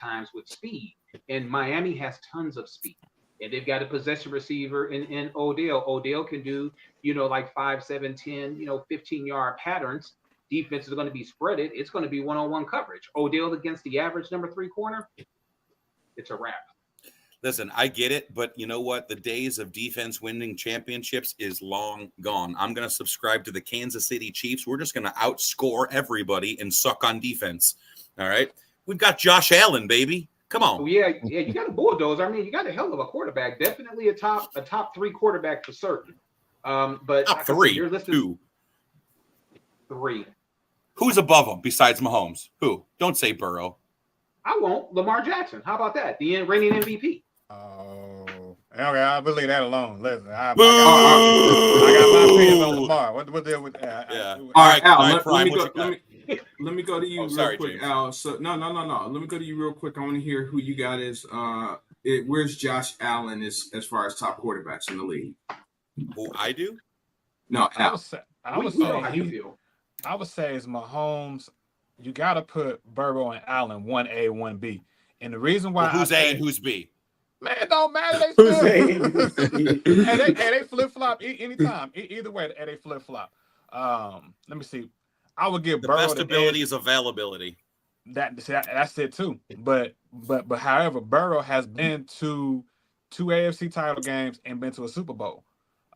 times with speed, and Miami has tons of speed. And they've got a possession receiver in Odell. Odell can do, like 5, 7, 10, 15-yard patterns. Defense is going to be spreaded. It's going to be one-on-one coverage. Odell against the average number 3 corner, it's a wrap. Listen, I get it, but you know what? The days of defense winning championships is long gone. I'm going to subscribe to the Kansas City Chiefs. We're just going to outscore everybody and suck on defense. All right? We've got Josh Allen, baby. Come on. Oh, yeah, you got a bulldozer. I mean, you got a hell of a quarterback. Definitely a top 3 quarterback for certain. But top 3, you're listed 2. 3. Who's above him besides Mahomes? Who? Don't say Burrow. I won't. Lamar Jackson. How about that? The reigning MVP. Oh, okay. I'll leave that alone. Listen, I got my opinion on Lamar. What deal with that? Yeah. All right, Al. Let me go to you real quick, James. Al. So no. Let me go to you real quick. I want to hear who you got as where's Josh Allen as far as top quarterbacks in the league? Who I do? No, Al. I would say it's Mahomes. You got to put Burrow and Allen 1A, 1B. And the reason why who's A and who's B? Man, it don't matter. They still and they flip flop anytime. Either way, they flip flop. Let me see. I would give Burrow best ability is availability. That's it too. But however, Burrow has been to 2 AFC title games and been to a Super Bowl.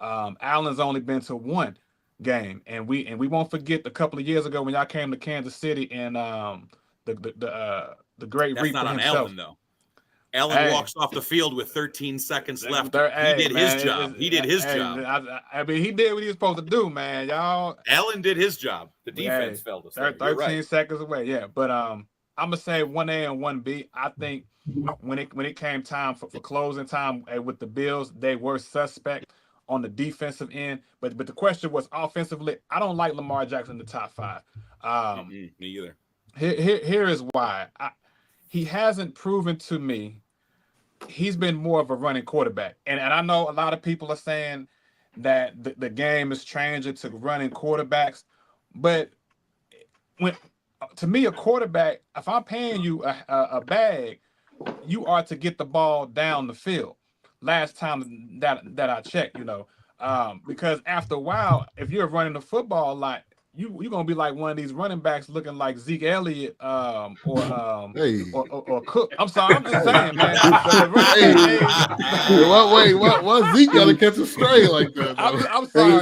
Allen's only been to 1 game, and we won't forget a couple of years ago when y'all came to Kansas City and the great Reaper not on himself. Allen though. Allen walks off the field with 13 seconds left. He did his job. He did his job. I mean, he did what he was supposed to do, man. Y'all. Allen did his job. The defense failed us. 13 seconds away, yeah. But I'm gonna say 1A and 1B. I think when it came time for closing time with the Bills, they were suspect on the defensive end. But the question was offensively. I don't like Lamar Jackson in the top 5. Me either. Here is why. He hasn't proven to me. He's been more of a running quarterback. And I know a lot of people are saying that the game is changing to running quarterbacks. But to me, a quarterback, if I'm paying you a bag, you are to get the ball down the field. Last time that I checked, because after a while, if you're running the football a lot, you're gonna be like one of these running backs looking like Zeke Elliott or Cook. I'm sorry, I'm just saying, man. What Zeke got to catch a stray like that? I'm sorry,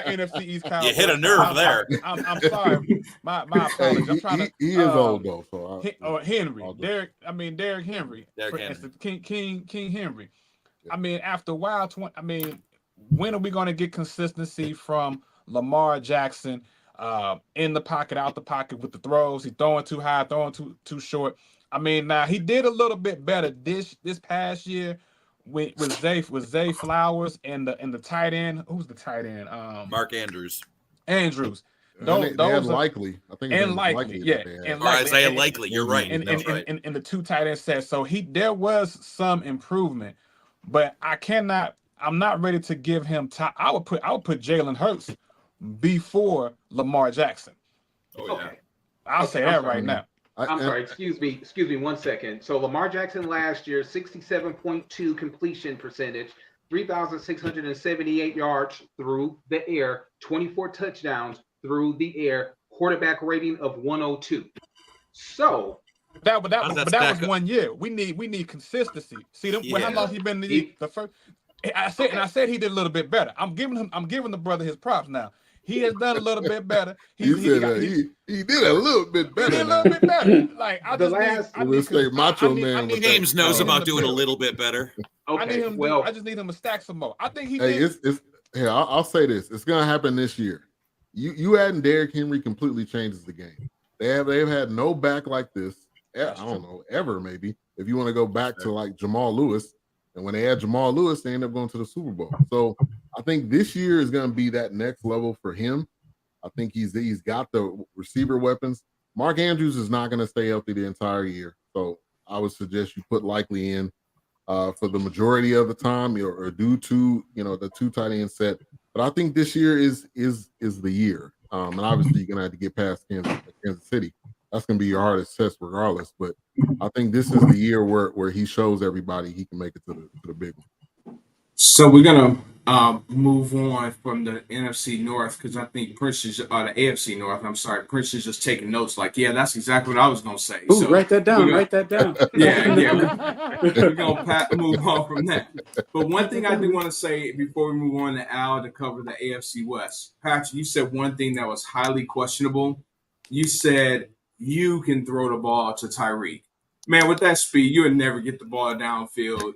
NFC East Cowboys. You hit a nerve there. I'm sorry. My apologies. I'm trying to. He is old though, so Henry, Derrick Henry, King Henry. I mean, after a while, when are we going to get consistency from Lamar Jackson in the pocket, out the pocket with the throws? He's throwing too high, throwing too short. I mean, now he did a little bit better this past year with Zay Flowers and the tight end. Who's the tight end? Mark Andrews. They had Likely. I think and Likely, yeah. And Isaiah Likely. You're right. And the 2 tight end sets. So there was some improvement, but I'm not ready to give him time. I would put Jalen Hurts before Lamar Jackson. Oh yeah. Okay. I'll say that right now. I'm sorry. Excuse me 1 second. So Lamar Jackson last year, 67.2 completion percentage, 3,678 yards through the air, 24 touchdowns through the air, quarterback rating of 102. So that was 1 year. We need consistency. See how long he been in the first. I said he did a little bit better. I'm giving the brother his props now. He has done a little bit better. He did a little bit better. He did a little bit better. Like James knows about doing a little bit better. Okay, I just need him to stack some more. I think he. I'll say this. It's gonna happen this year. You adding Derrick Henry completely changes the game. They've had no back like this. I don't know, ever maybe. If you want to go back to like Jamal Lewis. And when they had Jamal Lewis, they ended up going to the Super Bowl. So I think this year is going to be that next level for him. I think he's got the receiver weapons. Mark Andrews is not going to stay healthy the entire year. So I would suggest you put Likely in for the majority of the time or due to, the 2 tight end set. But I think this year is the year. And obviously you're going to have to get past Kansas City. that's going to be your hardest test regardless. But I think this is the year where he shows everybody he can make it to the big one. So we're gonna move on from the NFC North because I think Prince is the AFC North. I'm sorry, Prince is just taking notes. Like, yeah, that's exactly what I was gonna say. Ooh, So write that down. Write that down. yeah. We're gonna move on from that. But one thing I do want to say before we move on to Al to cover the AFC West, Patrick, you said one thing that was highly questionable. You said you can throw the ball to Tyreek. Man, with that speed, you would never get the ball downfield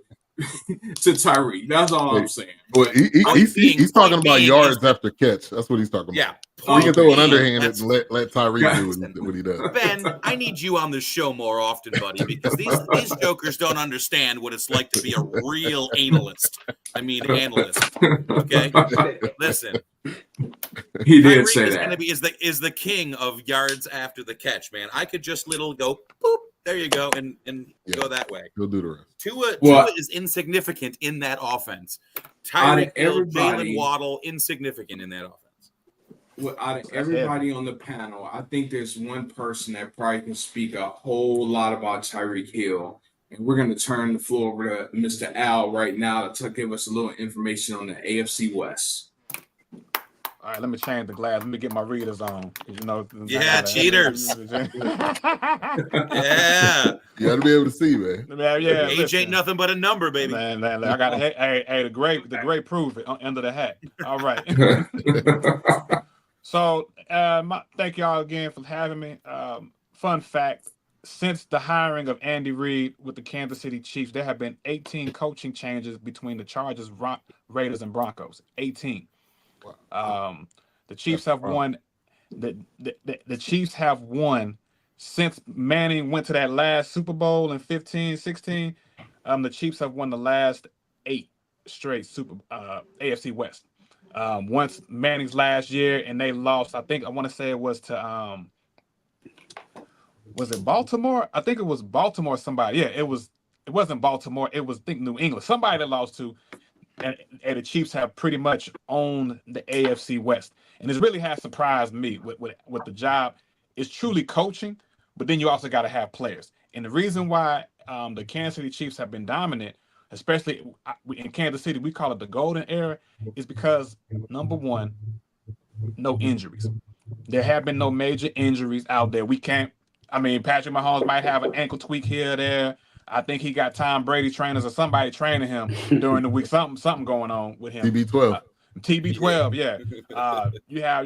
to Tyreek. That's all I'm saying. Well, he's talking about yards after catch. That's what he's talking about. Yeah. He can throw an underhand and let Tyreek do what he does. Ben, I need you on the show more often, buddy, because these jokers don't understand what it's like to be a real analyst. Okay? Listen. He did Tyreek say that. Is the king of yards after the catch, man. I could just go boop, there you go, and go that way. He'll do the rest. Tua is insignificant in that offense. Tyreek Hill, Jalen Waddle, insignificant in that offense. Well, out of everybody on the panel, I think there's one person that probably can speak a whole lot about Tyreek Hill. And we're going to turn the floor over to Mr. Al right now to give us a little information on the AFC West. All right, let me change the glass. Let me get my readers on. Yeah, cheaters. Yeah. You got to be able to see, man. Yeah, age ain't nothing but a number, baby. Man, I got the gray proof it under the hat. All right. So, thank y'all again for having me. Fun fact: since the hiring of Andy Reid with the Kansas City Chiefs, there have been 18 coaching changes between the Chargers, Raiders, and Broncos. 18. The Chiefs have won. The Chiefs have won since Manning went to that last Super Bowl in 15-16. The Chiefs have won the last 8 straight AFC West. Once Manning's last year, and they lost. I want to say it was to was it Baltimore? I think it was Baltimore. Somebody, yeah, it wasn't Baltimore. It was New England. Somebody that lost to. And the Chiefs have pretty much owned the AFC West. And this really has surprised me with the job. It's truly coaching, but then you also got to have players. And the reason why the Kansas City Chiefs have been dominant, especially in Kansas City, we call it the golden era, is because, number one, no injuries. There have been no major injuries out there. Patrick Mahomes might have an ankle tweak here or there. I think he got Tom Brady trainers or somebody training him during the week. Something going on with him. TB12. TB12, yeah.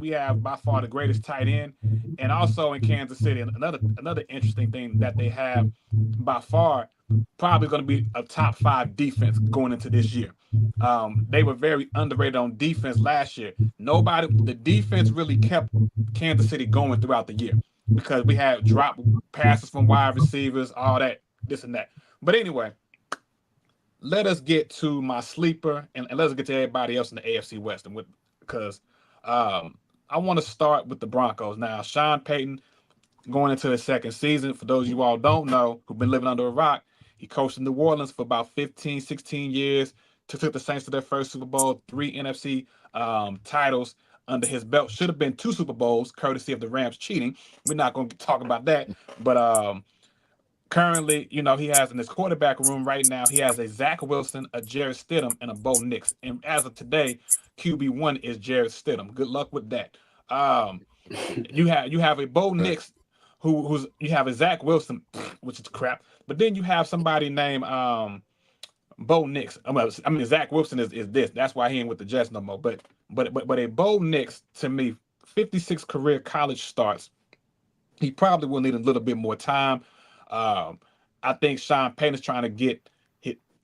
We have by far the greatest tight end, and also in Kansas City, another interesting thing that they have by far probably going to be a top 5 defense going into this year. They were very underrated on defense last year. The defense really kept Kansas City going throughout the year, because we had drop passes from wide receivers, all that, this and that. But anyway, let us get to my sleeper, and let's get to everybody else in the AFC West. Because I want to start with the Broncos. Now, Sean Payton going into his second season. For those of you all don't know, who've been living under a rock, he coached in New Orleans for about 15, 16 years, took the Saints to their first Super Bowl, 3 NFC titles under his belt. Should have been 2 Super Bowls, courtesy of the Rams cheating. We're not going to talk about that. But currently, he has in his quarterback room right now, he has a Zach Wilson, a Jarrett Stidham, and a Bo Nix. And as of today, QB1 is Jarrett Stidham. Good luck with that. You have a Bo Nix, who's you have a Zach Wilson, which is crap. But then you have somebody named Bo Nix. Zach Wilson is this. That's why he ain't with the Jets no more. But a Bo Nix, to me, 56 career college starts. He probably will need a little bit more time. I think Sean Payton is trying to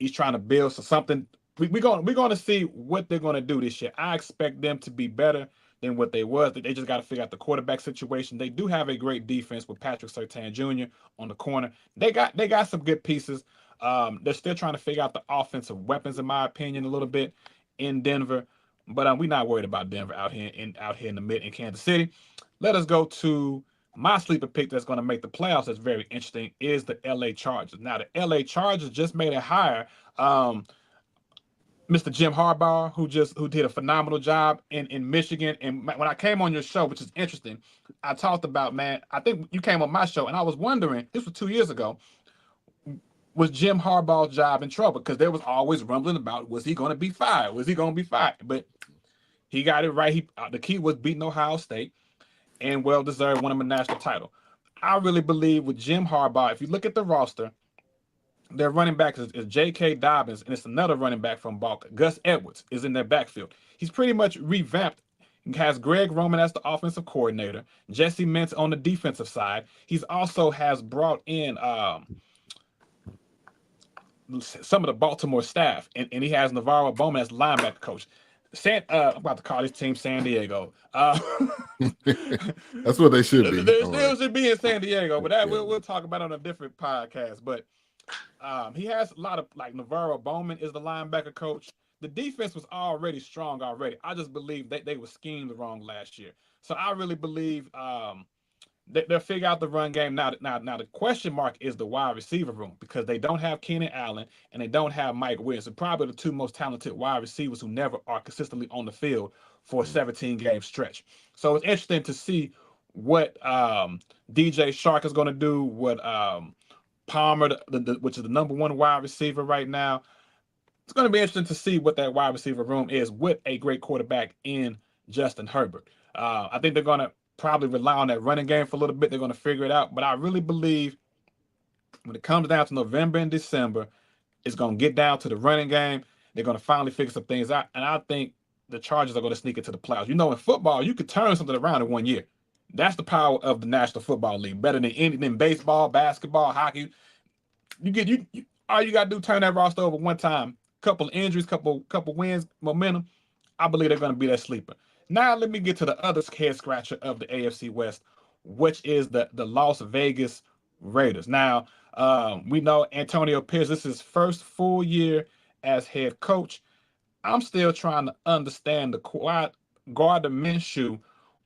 he's trying to build something. We're going to see what they're going to do this year. I expect them to be better than what they was. They just got to figure out the quarterback situation. They do have a great defense with Patrick Surtain Jr. on the corner. They got some good pieces. They're still trying to figure out the offensive weapons, in my opinion, a little bit in Denver. But we're not worried about Denver out here in the mid in Kansas City. Let us go to my sleeper pick that's going to make the playoffs. That's very interesting is the LA Chargers. Now, the LA Chargers just made a hire. Mr. Jim Harbaugh, who did a phenomenal job in Michigan. And when I came on your show, which is interesting, I talked about, man, I think you came on my show, and I was wondering, this was 2 years ago, was Jim Harbaugh's job in trouble? Because there was always rumbling about, was he going to be fired? Was he going to be fired? But he got it right. The key was beating Ohio State, and well-deserved, won him a national title. I really believe with Jim Harbaugh, if you look at the roster, their running back is J.K. Dobbins, and it's another running back from Baltimore. Gus Edwards is in their backfield. He's pretty much revamped. He has Greg Roman as the offensive coordinator, Jesse Mintz on the defensive side. He's also has brought in some of the Baltimore staff, and he has Navarro Bowman as linebacker coach. I'm about to call this team San Diego. That's what they should be. They still should be in San Diego, but that we'll talk about on a different podcast. But he has a lot of, like, Navarro Bowman is the linebacker coach. The defense was already strong already. I just believe they were schemed wrong last year. So I really believe they'll figure out the run game. Now the question mark is the wide receiver room, because they don't have Keenan Allen and they don't have Mike Williams. They're probably the two most talented wide receivers who never are consistently on the field for a 17-game stretch. So it's interesting to see what DJ Shark is going to do, what Palmer, which is the number one wide receiver right now. It's going to be interesting to see what that wide receiver room is with a great quarterback in Justin Herbert. I think they're going to probably rely on that running game for a little bit. They're going to figure it out. But I really believe when it comes down to November and December, it's going to get down to the running game. They're going to finally figure some things out. And I think the Chargers are going to sneak into the playoffs. You know, in football, you could turn something around in 1 year. That's the power of the National Football League. Better than anything, baseball, basketball, hockey. All you got to do, turn that roster over one time. Couple of injuries, couple wins, momentum. I believe they're going to be that sleeper. Now let me get to the other head scratcher of the AFC West, which is the Las Vegas Raiders. Now, we know Antonio Pierce, this is his first full year as head coach. I'm still trying to understand the Gardner Minshew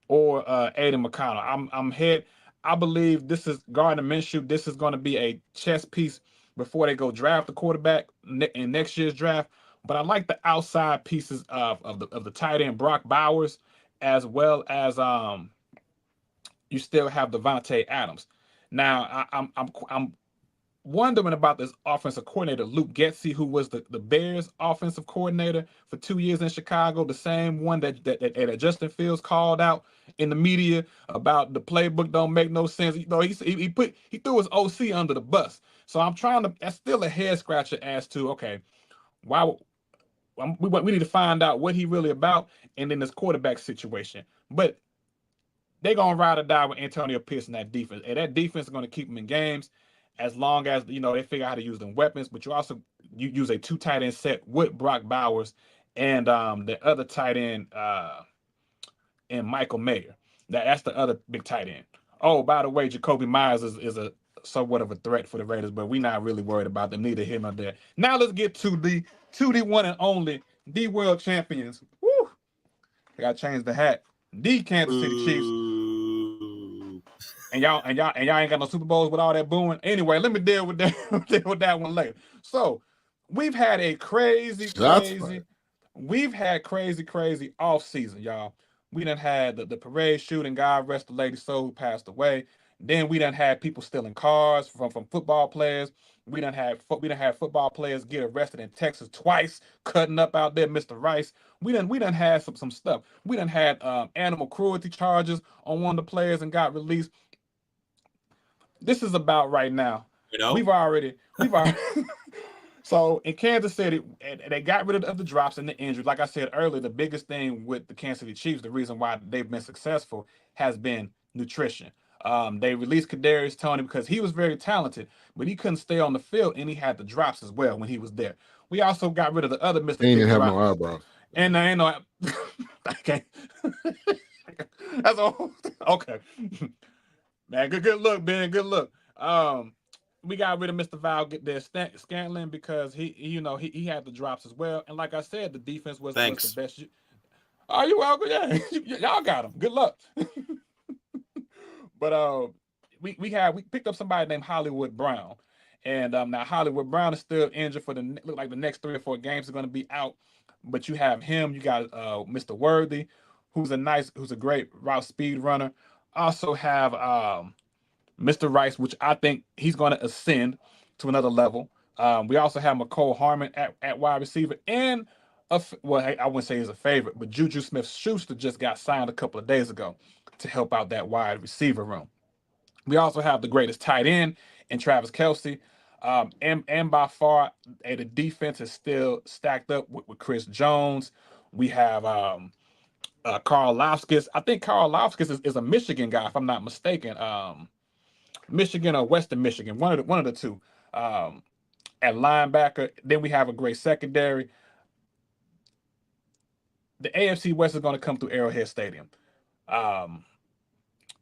or Aiden McConnell. I believe this is Gardner Minshew. This is going to be a chess piece before they go draft the quarterback in next year's draft. But I like the outside pieces of the tight end Brock Bowers, as well as you still have Devontae Adams. Now I'm wondering about this offensive coordinator Luke Getsy, who was the Bears offensive coordinator for 2 years in Chicago, the same one that Justin Fields called out in the media about the playbook don't make no sense. You know, he threw his OC under the bus. So that's still a head scratcher as to, okay, why we need to find out what he really about, and then this quarterback situation. But they're gonna ride or die with Antonio Pierce in that defense, and that defense is gonna keep them in games as long as they figure out how to use them weapons. But you use a 2 tight end set with Brock Bowers and the other tight end and Michael Mayer. That's the other big tight end. Oh, by the way, Jacoby Myers is a somewhat of a threat for the Raiders, but we're not really worried about them, neither here nor there. Now let's get to the one and only, the world champions. Woo! I gotta change the hat. The Kansas City Chiefs. And y'all ain't got no Super Bowls with all that booing. Anyway, let me deal with that one later. So we've had a crazy off season, y'all. We done had the parade shooting, God rest the lady soul who passed away. Then we done had people stealing cars from football players. We done had football players get arrested in Texas twice, cutting up out there, Mr. Rice. We done had some stuff. We done had animal cruelty charges on one of the players and got released. This is about right now. We've already So in Kansas City, they got rid of the drops and the injuries. Like I said earlier, the biggest thing with the Kansas City Chiefs, the reason why they've been successful has been nutrition. They released Kadarius Toney because he was very talented, but he couldn't stay on the field, and he had the drops as well when he was there. We also got rid of the other Mr. He didn't have no eyebrows. And I ain't no. Okay. That's all. Okay. Man, good look, Ben. Good look. We got rid of Mr. Val Scantling because he had the drops as well. And like I said, the defense was the best. Are you welcome? Yeah, y'all got him. Good luck. But we picked up somebody named Hollywood Brown, And now Hollywood Brown is still injured for look like the next 3 or 4 games are going to be out. But you have him. You got Mr. Worthy, who's a great route speed runner. Also have Mr. Rice, which I think he's going to ascend to another level. We also have McCole Harmon at wide receiver, and I wouldn't say he's a favorite, but Juju Smith-Schuster just got signed a couple of days ago to help out that wide receiver room. We also have the greatest tight end in Travis Kelce. And by far, the defense is still stacked up with Chris Jones. We have Karl Laufskis. I think Karl Laufskis is a Michigan guy, if I'm not mistaken. Michigan or Western Michigan, one of the two. At linebacker, then we have a great secondary. The AFC West is going to come through Arrowhead Stadium.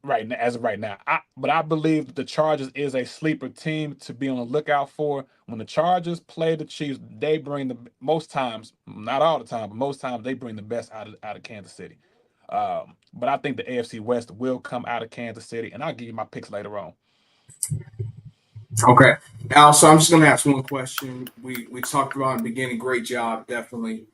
Right now, as of right now, but I believe that the Chargers is a sleeper team to be on the lookout for. When the Chargers play the Chiefs, they bring most times, not all the time, but most times they bring the best out of Kansas City. But I think the AFC West will come out of Kansas City, and I'll give you my picks later on. Okay, Al. So I'm just going to ask one question. We talked about in the beginning. Great job, definitely.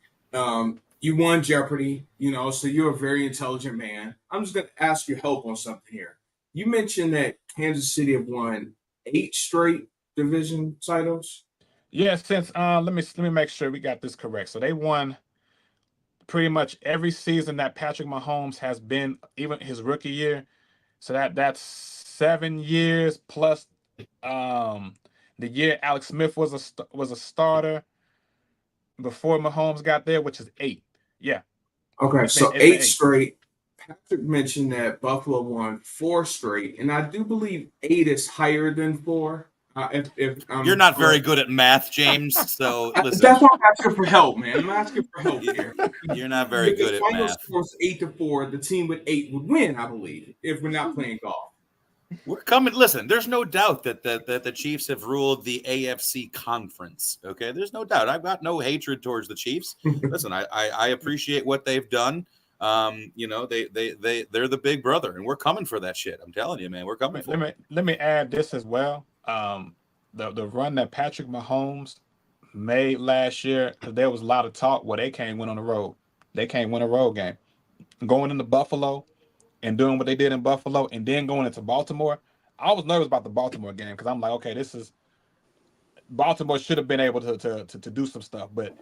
You won Jeopardy, so you're a very intelligent man. I'm just going to ask your help on something here. You mentioned that Kansas City have won 8 straight division titles. Yeah, since let me make sure we got this correct. So they won pretty much every season that Patrick Mahomes has been, even his rookie year. So that's 7 years plus the year Alex Smith was a starter before Mahomes got there, which is 8. Yeah. Okay, so 8 straight. Patrick mentioned that Buffalo won 4 straight, and I do believe 8 is higher than 4. You're not very good at math, James. So listen. That's why I'm asking for help, man. I'm asking for help here. You're not very good at math. Final score is 8-4. The team with 8 would win, I believe, if we're not playing golf. We're coming. Listen, there's no doubt that the Chiefs have ruled the AFC conference. Okay, there's no doubt. I've got no hatred towards the Chiefs. Listen, I appreciate what they've done. They're the big brother, and we're coming for that shit. I'm telling you, man, we're coming for it. Let me add this as well. The run that Patrick Mahomes made last year, because there was a lot of talk where they can't win on the road. They can't win a road game. Going into Buffalo and doing what they did in Buffalo, and then going into Baltimore, I was nervous about the Baltimore game because I'm like, okay, Baltimore should have been able to do some stuff, but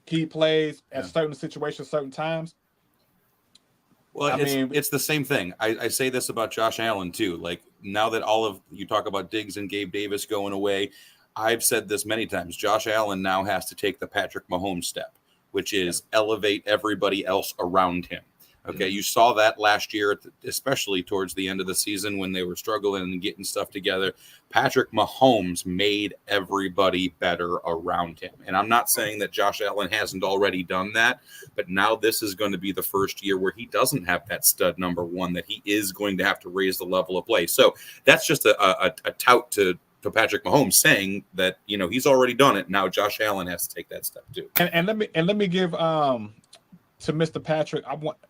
key plays at certain situations, certain times. Well, it's the same thing. I say this about Josh Allen too. Like, now that all of you talk about Diggs and Gabe Davis going away, I've said this many times. Josh Allen now has to take the Patrick Mahomes step, which is elevate everybody else around him. Okay, you saw that last year, especially towards the end of the season when they were struggling and getting stuff together. Patrick Mahomes made everybody better around him. And I'm not saying that Josh Allen hasn't already done that, but now this is going to be the first year where he doesn't have that stud number 1, that he is going to have to raise the level of play. So that's just a tout to Patrick Mahomes saying that, he's already done it. Now Josh Allen has to take that step too. And let me give to Mr. Patrick,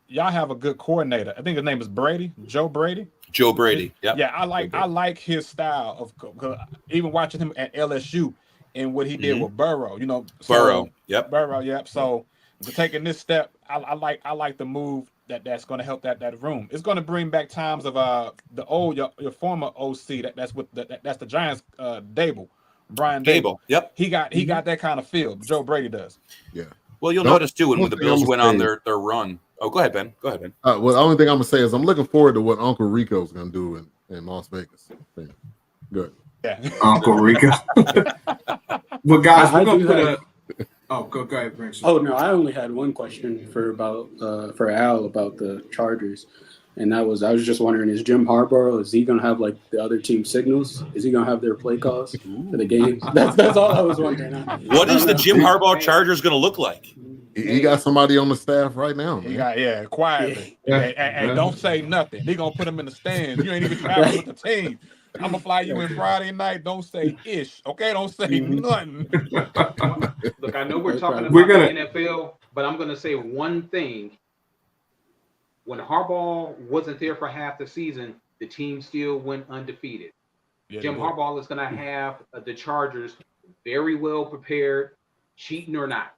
y'all have a good coordinator. I think his name is Joe Brady. Joe Brady. Yep. Yeah, I like his style of even watching him at LSU and what he did with Burrow. Burrow. Yep. Burrow. Yep. So taking this step, I like the move that's going to help that room. It's going to bring back times of the old your former OC. That's the Giants. Dable, Brian Dable. Yep. He got that kind of feel. Joe Brady does. Yeah. Well, you'll notice too when the Bills went on their run. Oh, go ahead, Ben. Go ahead, Ben. Well, the only thing I'm gonna say is I'm looking forward to what Uncle Rico's gonna do in Las Vegas. Yeah. Good. Yeah. Uncle Rico. Well, guys, we're gonna put a. Oh, go ahead, Brent. Oh no, I only had one question for Al about the Chargers, and I was just wondering, is Jim Harbaugh, is he gonna have like the other team signals? Is he gonna have their play calls for the game? That's all I was wondering. What is the Jim Harbaugh Chargers gonna look like? He got somebody on the staff right now, man. Quietly. Yeah. And don't say nothing. They're gonna put him in the stands. You ain't even traveling with the team. I'm gonna fly you in Friday night. Don't say ish. Okay, don't say nothing. Look, I know we're talking about the NFL, but I'm gonna say one thing. When Harbaugh wasn't there for half the season, the team still went undefeated. Yeah, Jim they did. Harbaugh is going to have the Chargers very well prepared, cheating or not.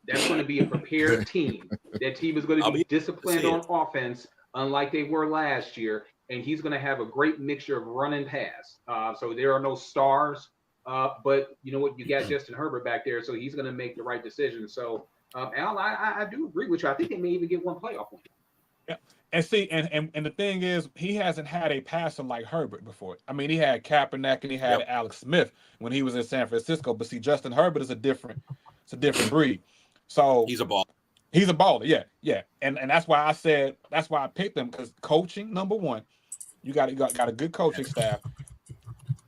That's going to be a prepared team. That team is going to be disciplined on offense, unlike they were last year. And he's going to have a great mixture of run and pass. So there are no stars. But you know what? You got Justin Herbert back there, so he's going to make the right decision. So, Al, I do agree with you. I think they may even get one playoff win. Yeah. And see, and the thing is, he hasn't had a passer like Herbert before. I mean, he had Kaepernick and he had Alex Smith when he was in San Francisco. But see, Justin Herbert is a different breed. So He's a ball. he's a baller, yeah. And that's why I picked him, because coaching, number one, you got a good coaching staff.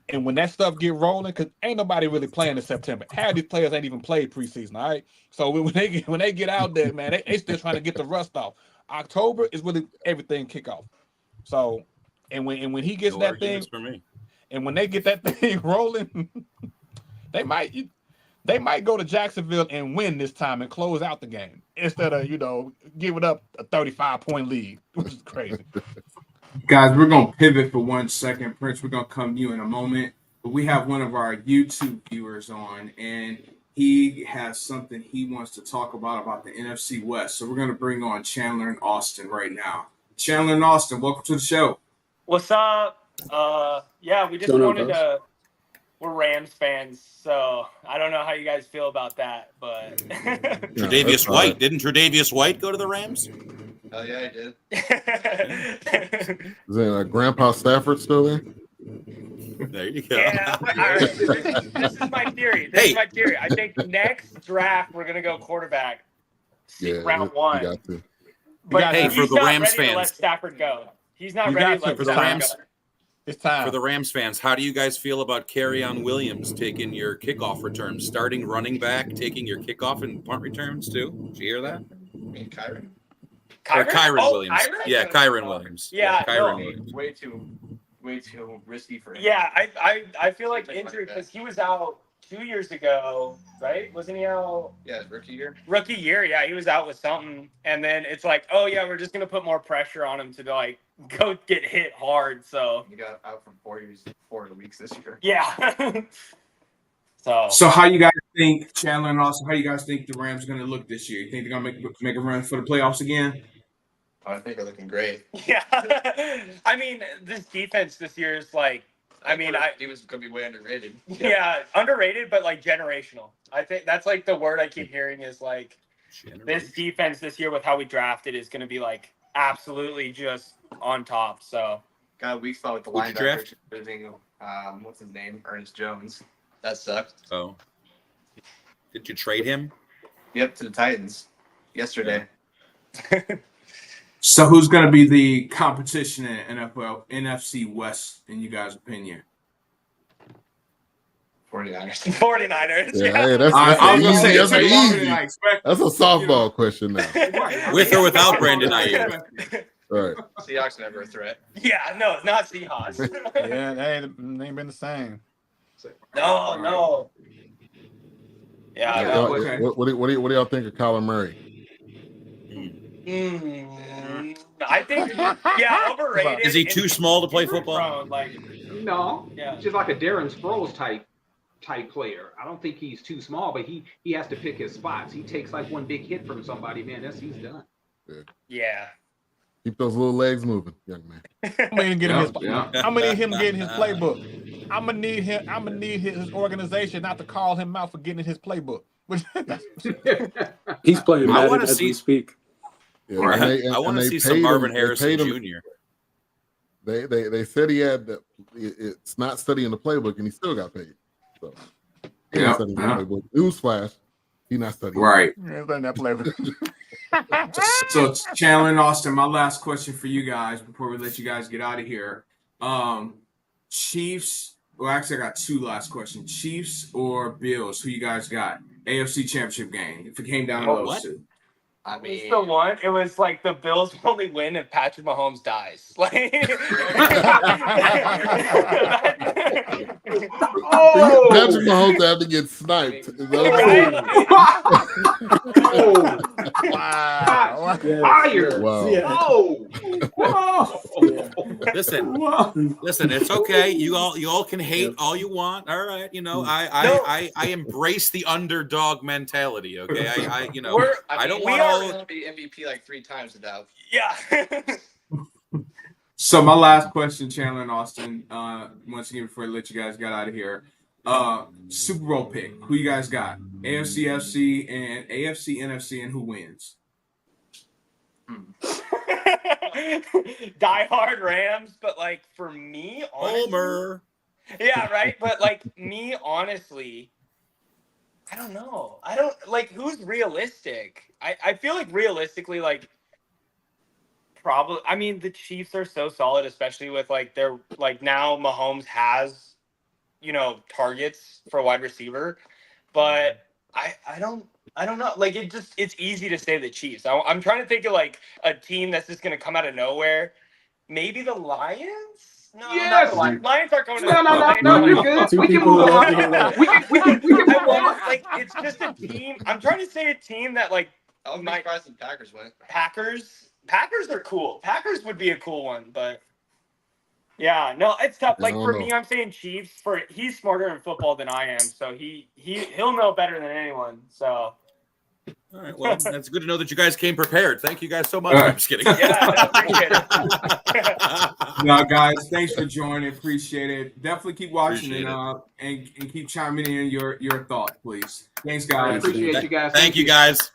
And when that stuff get rolling, because ain't nobody really playing in September. Half these players ain't even played preseason, all right? So when they get out there, man, they still trying to get the rust off. October is really everything kick off. So, and when he gets that thing, for me. and when they get that thing rolling, they might go to Jacksonville and win this time and close out the game instead of giving up a 35-point lead, which is crazy. Guys, we're going to pivot for 1 second. Prince, we're going to come to you in a moment. But we have one of our YouTube viewers on, and he has something he wants to talk about the NFC West. So we're going to bring on Chandler and Austin right now. Chandler and Austin, welcome to the show. What's up? Yeah, we just wanted to. We're Rams fans, so I don't know how you guys feel about that, but Tre'Davious White. Didn't Tre'Davious White go to the Rams? Oh yeah, I did. Is there Grandpa Stafford still there? There you go. Yeah, all right. This is my theory. I think next draft we're gonna go quarterback. Round one. You got to. But Hey, he's for the not Rams ready to let fans. Stafford go. He's not You ready got to let for the Stafford Rams. go. It's time. For the Rams fans, how do you guys feel about Kerryon Williams taking your kickoff returns, starting running back, taking your kickoff and punt returns too? Did you hear that? I mean, Kyron. Kyron Williams. Kyron? Yeah, Kyron Williams. Yeah, Kyron no. Williams. Way too risky for him. Yeah, I feel like injury, because he was out 2 years ago, right? Wasn't he out? Yeah, his rookie year. Rookie year, yeah, he was out with something, and then it's like, oh yeah, we're just gonna put more pressure on him to like go get hit hard. So He got out from 4 weeks this year. yeah. So how you guys think, Chandler and Austin, how you guys think the Rams are going to look this year? You think they're going to make a run for the playoffs again? I think they're looking great. Yeah, I mean, this defense this year is like, he was going to be way underrated. yeah, underrated, but like generational. I think that's like the word I keep hearing is like, this defense this year with how we drafted is going to be like absolutely just on top. So Got a weak spot with the Who'd you linebacker. draft? Losing, what's his name? Ernest Jones. That sucked. Oh. Did you trade him? Yep, to the Titans yesterday. So who's going to be the competition in NFL, NFC West, in you guys' opinion? 49ers. 49ers. Yeah, Yeah. hey, that's I was going to say, that's it's longer than easy. I expected. That's a softball question now. Right. With or without Brandon Ayuk? Right. Seahawks never a threat. Yeah, no, not Seahawks. Yeah, they ain't been the same. No. Yeah, Yeah, no. okay. What do y'all think of Kyler Murray? I think, yeah, overrated. Is he too small to play football? Like, No, yeah. just like a Darren Sproles type player. I don't think he's too small, but he has to pick his spots. He takes like one big hit from somebody, man. He's done. Yeah. Keep those little legs moving, young man. I'm gonna get him Yeah. I'm gonna need him getting his playbook. I'm gonna need his organization not to call him out for getting his playbook. He's playing I Madden wanna as we see- speak. Yeah, Right. I want to they see some paid Marvin him- they Harrison paid him- Jr. They said he had it's not studying the playbook, and he still got paid. So he Yeah, ain't studying the yeah. playbook. Newsflash, he not studying. Right. Yeah, that playbook. So Chandler and Austin, my last question for you guys before we let you guys get out of here. Chiefs. Well, actually, I got two last questions. Chiefs or Bills? Who you guys got? AFC Championship game. If it came down to those What? two. I It's mean, the one. It was like the Bills only win if Patrick Mahomes dies. Like, Oh, Patrick Mahomes have to get sniped. Right? oh, Wow. fire! Wow. Oh, oh. Listen, Wow. listen, it's okay. You all can hate all you want. All right, I embrace the underdog mentality. Okay, I don't we want are all. going to be MVP like 3 times without. Yeah. So my last question, Chandler and Austin, once again before I let you guys get out of here. Super Bowl pick. Who you guys got? AFC, FC, and AFC, NFC, and who wins? Die hard Rams, but like for me, honestly, Homer. yeah, right. But like me, honestly, I don't know. I don't like who's realistic. I feel like realistically, like probably. I mean, the Chiefs are so solid, especially with like their like now Mahomes has, targets for a wide receiver, but I don't know. Like it's easy to say the Chiefs. I'm trying to think of like a team that's just gonna come out of nowhere. Maybe the Lions. No, not Yes. the Lions. Lions aren't coming. No, you're good. Two We can people move who on. love to We can move I on. want, like it's just a team. I'm trying to say a team that like I wouldn't be surprised if the Packers win. Packers. Packers are cool. Packers would be a cool one, but yeah, no, it's tough. I Like don't for know. me, I'm saying Chiefs. He's smarter in football than I am, so he'll know better than anyone. So All right, well, that's good to know that you guys came prepared. Thank you guys so much. All right. I'm just kidding. yeah, I appreciate it. No, guys, thanks for joining. Appreciate it. Definitely keep watching Appreciate and keep chiming in your thoughts, please. Thanks, I guys. appreciate you guys. Thank you guys.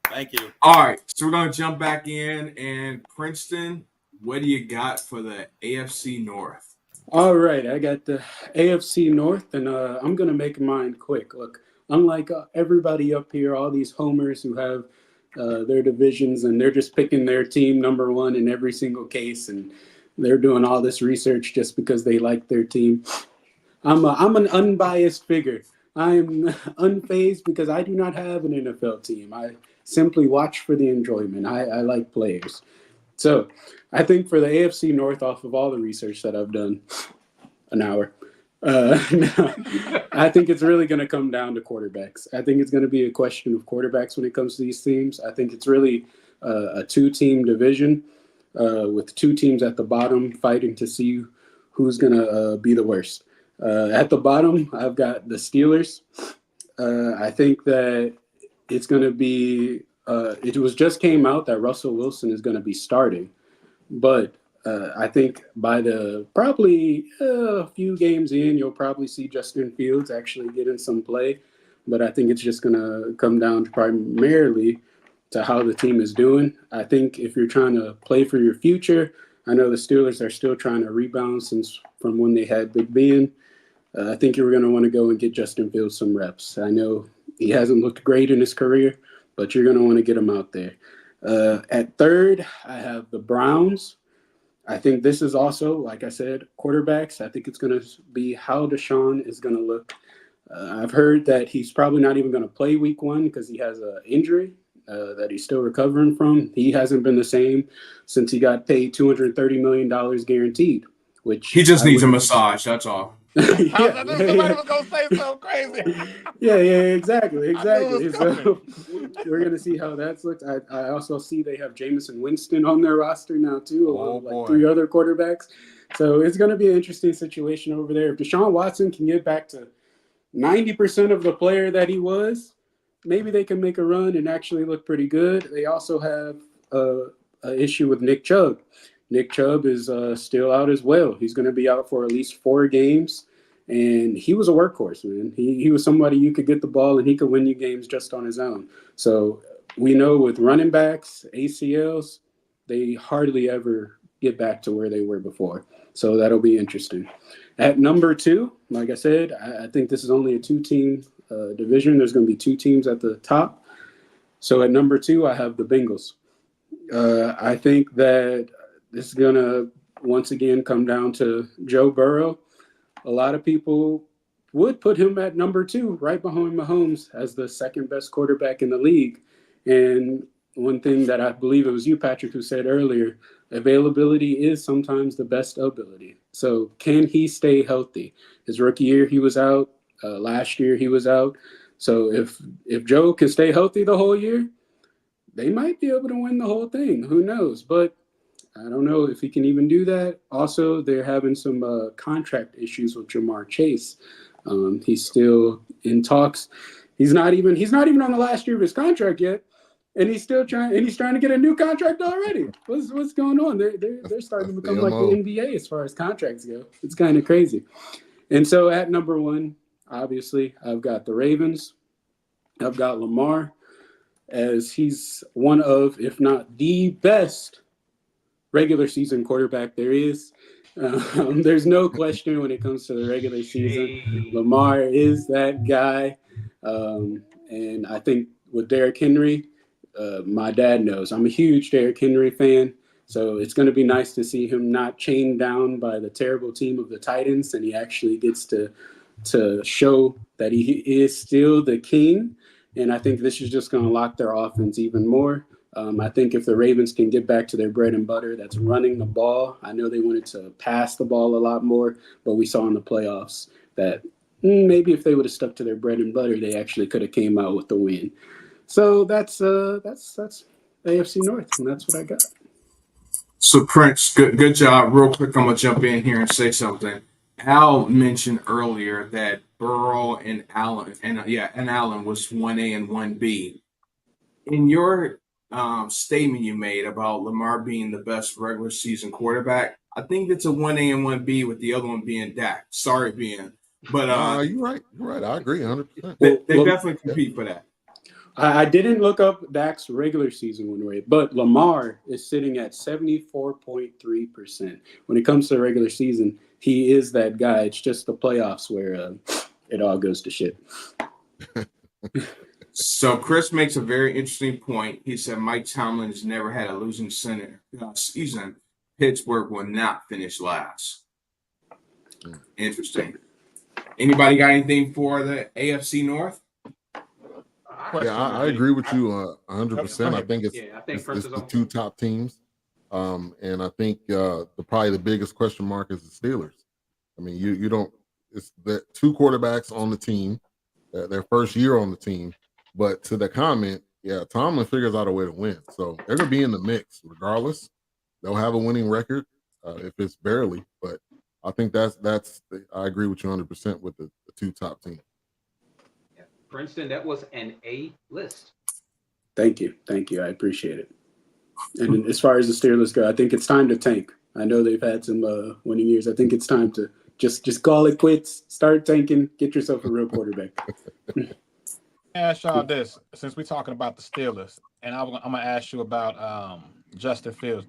Thank you. All right, so we're gonna jump back in, and Princeton, what do you got for the AFC North? All right, I got the AFC North, and I'm going to make mine quick. Look, unlike everybody up here, all these homers who have their divisions, and they're just picking their team number one in every single case, and they're doing all this research just because they like their team. I'm an unbiased figure. I'm unfazed because I do not have an NFL team. I simply watch for the enjoyment. I like players. So I think for the AFC North, off of all the research that I've done, an hour, I think it's really going to come down to quarterbacks. I think it's going to be a question of quarterbacks when it comes to these teams. I think it's really a 2-team division with 2 teams at the bottom fighting to see who's going to be the worst. At the bottom, I've got the Steelers. I think that it's going to be it was just came out that Russell Wilson is going to be starting, but I think by the probably a few games in, you'll probably see Justin Fields actually get in some play. But I think it's just going to come down to primarily to how the team is doing. I think if you're trying to play for your future, I know the Steelers are still trying to rebound from when they had Big Ben. I think you're going to want to go and get Justin Fields some reps. I know he hasn't looked great in his career, but you're going to want to get him out there. At third, I have the Browns. I think this is also, like I said, quarterbacks. I think it's going to be how Deshaun is going to look. I've heard that he's probably not even going to play week 1 because he has an injury that he's still recovering from. He hasn't been the same since he got paid $230 million guaranteed, which He just needs a massage. That's all. Somebody was gonna say something crazy. Yeah, exactly. I knew it was So we're gonna see how that's looked. I also see they have Jameson Winston on their roster now too, along with like 3 other quarterbacks. So it's gonna be an interesting situation over there. If Deshaun Watson can get back to 90% of the player that he was, maybe they can make a run and actually look pretty good. They also have an issue with Nick Chubb. Nick Chubb is still out as well. He's going to be out for at least 4 games, and he was a workhorse, man. He was somebody you could get the ball, and he could win you games just on his own. So we know with running backs, ACLs, they hardly ever get back to where they were before. So that'll be interesting. At number 2, like I said, I think this is only a 2-team division. There's going to be 2 teams at the top. So at number 2, I have the Bengals. I think that this is going to, once again, come down to Joe Burrow. A lot of people would put him at number 2, right behind Mahomes, as the second best quarterback in the league. And one thing that I believe it was you, Patrick, who said earlier, availability is sometimes the best ability. So can he stay healthy? His rookie year, he was out. Last year, he was out. So if Joe can stay healthy the whole year, they might be able to win the whole thing. Who knows? But I don't know if he can even do that. Also, they're having some contract issues with Jamar Chase. He's still in talks. He's not even on the last year of his contract yet, and he's trying to get a new contract already. What's going on? They're starting to become like the NBA as far as contracts go. It's kind of crazy. And so at number one, obviously, I've got the Ravens. I've got Lamar, as he's one of, if not the best regular season quarterback there is. There's no question when it comes to the regular season. Lamar is that guy. And I think with Derrick Henry, my dad knows I'm a huge Derrick Henry fan. So it's going to be nice to see him not chained down by the terrible team of the Titans, and he actually gets to show that he is still the king. And I think this is just going to lock their offense even more. I think if the Ravens can get back to their bread and butter, that's running the ball. I know they wanted to pass the ball a lot more, but we saw in the playoffs that maybe if they would have stuck to their bread and butter, they actually could have came out with the win. So that's AFC North, and that's what I got. So Prince, good job. Real quick, I'm gonna jump in here and say something. Al mentioned earlier that Burrow and Allen, and Allen was 1A and 1B. In your statement you made about Lamar being the best regular season quarterback, I think it's a 1A and 1B with the other one being Dak. Sorry, being, but you're right. I agree 100%. They definitely compete for that. I didn't look up Dak's regular season win rate, but Lamar is sitting at 74.3%. When it comes to the regular season, he is that guy. It's just the playoffs where it all goes to shit. So Chris makes a very interesting point. He said Mike Tomlin has never had a losing season. Pittsburgh will not finish last. Interesting. Anybody got anything for the AFC North? Yeah, I agree with you 100%. I think it's the two top teams. And I think probably the biggest question mark is the Steelers. I mean, you don't – it's the two quarterbacks on the team, their first year on the team. But to the comment, Tomlin figures out a way to win. So they're going to be in the mix regardless. They'll have a winning record if it's barely. But I think I agree with you 100% with the two top teams. Princeton, that was an A list. Thank you. I appreciate it. And as far as the Steelers go, I think it's time to tank. I know they've had some winning years. I think it's time to just call it quits, start tanking, get yourself a real quarterback. Ask y'all this, since we're talking about the Steelers, and I'm going to ask you about Justin Fields.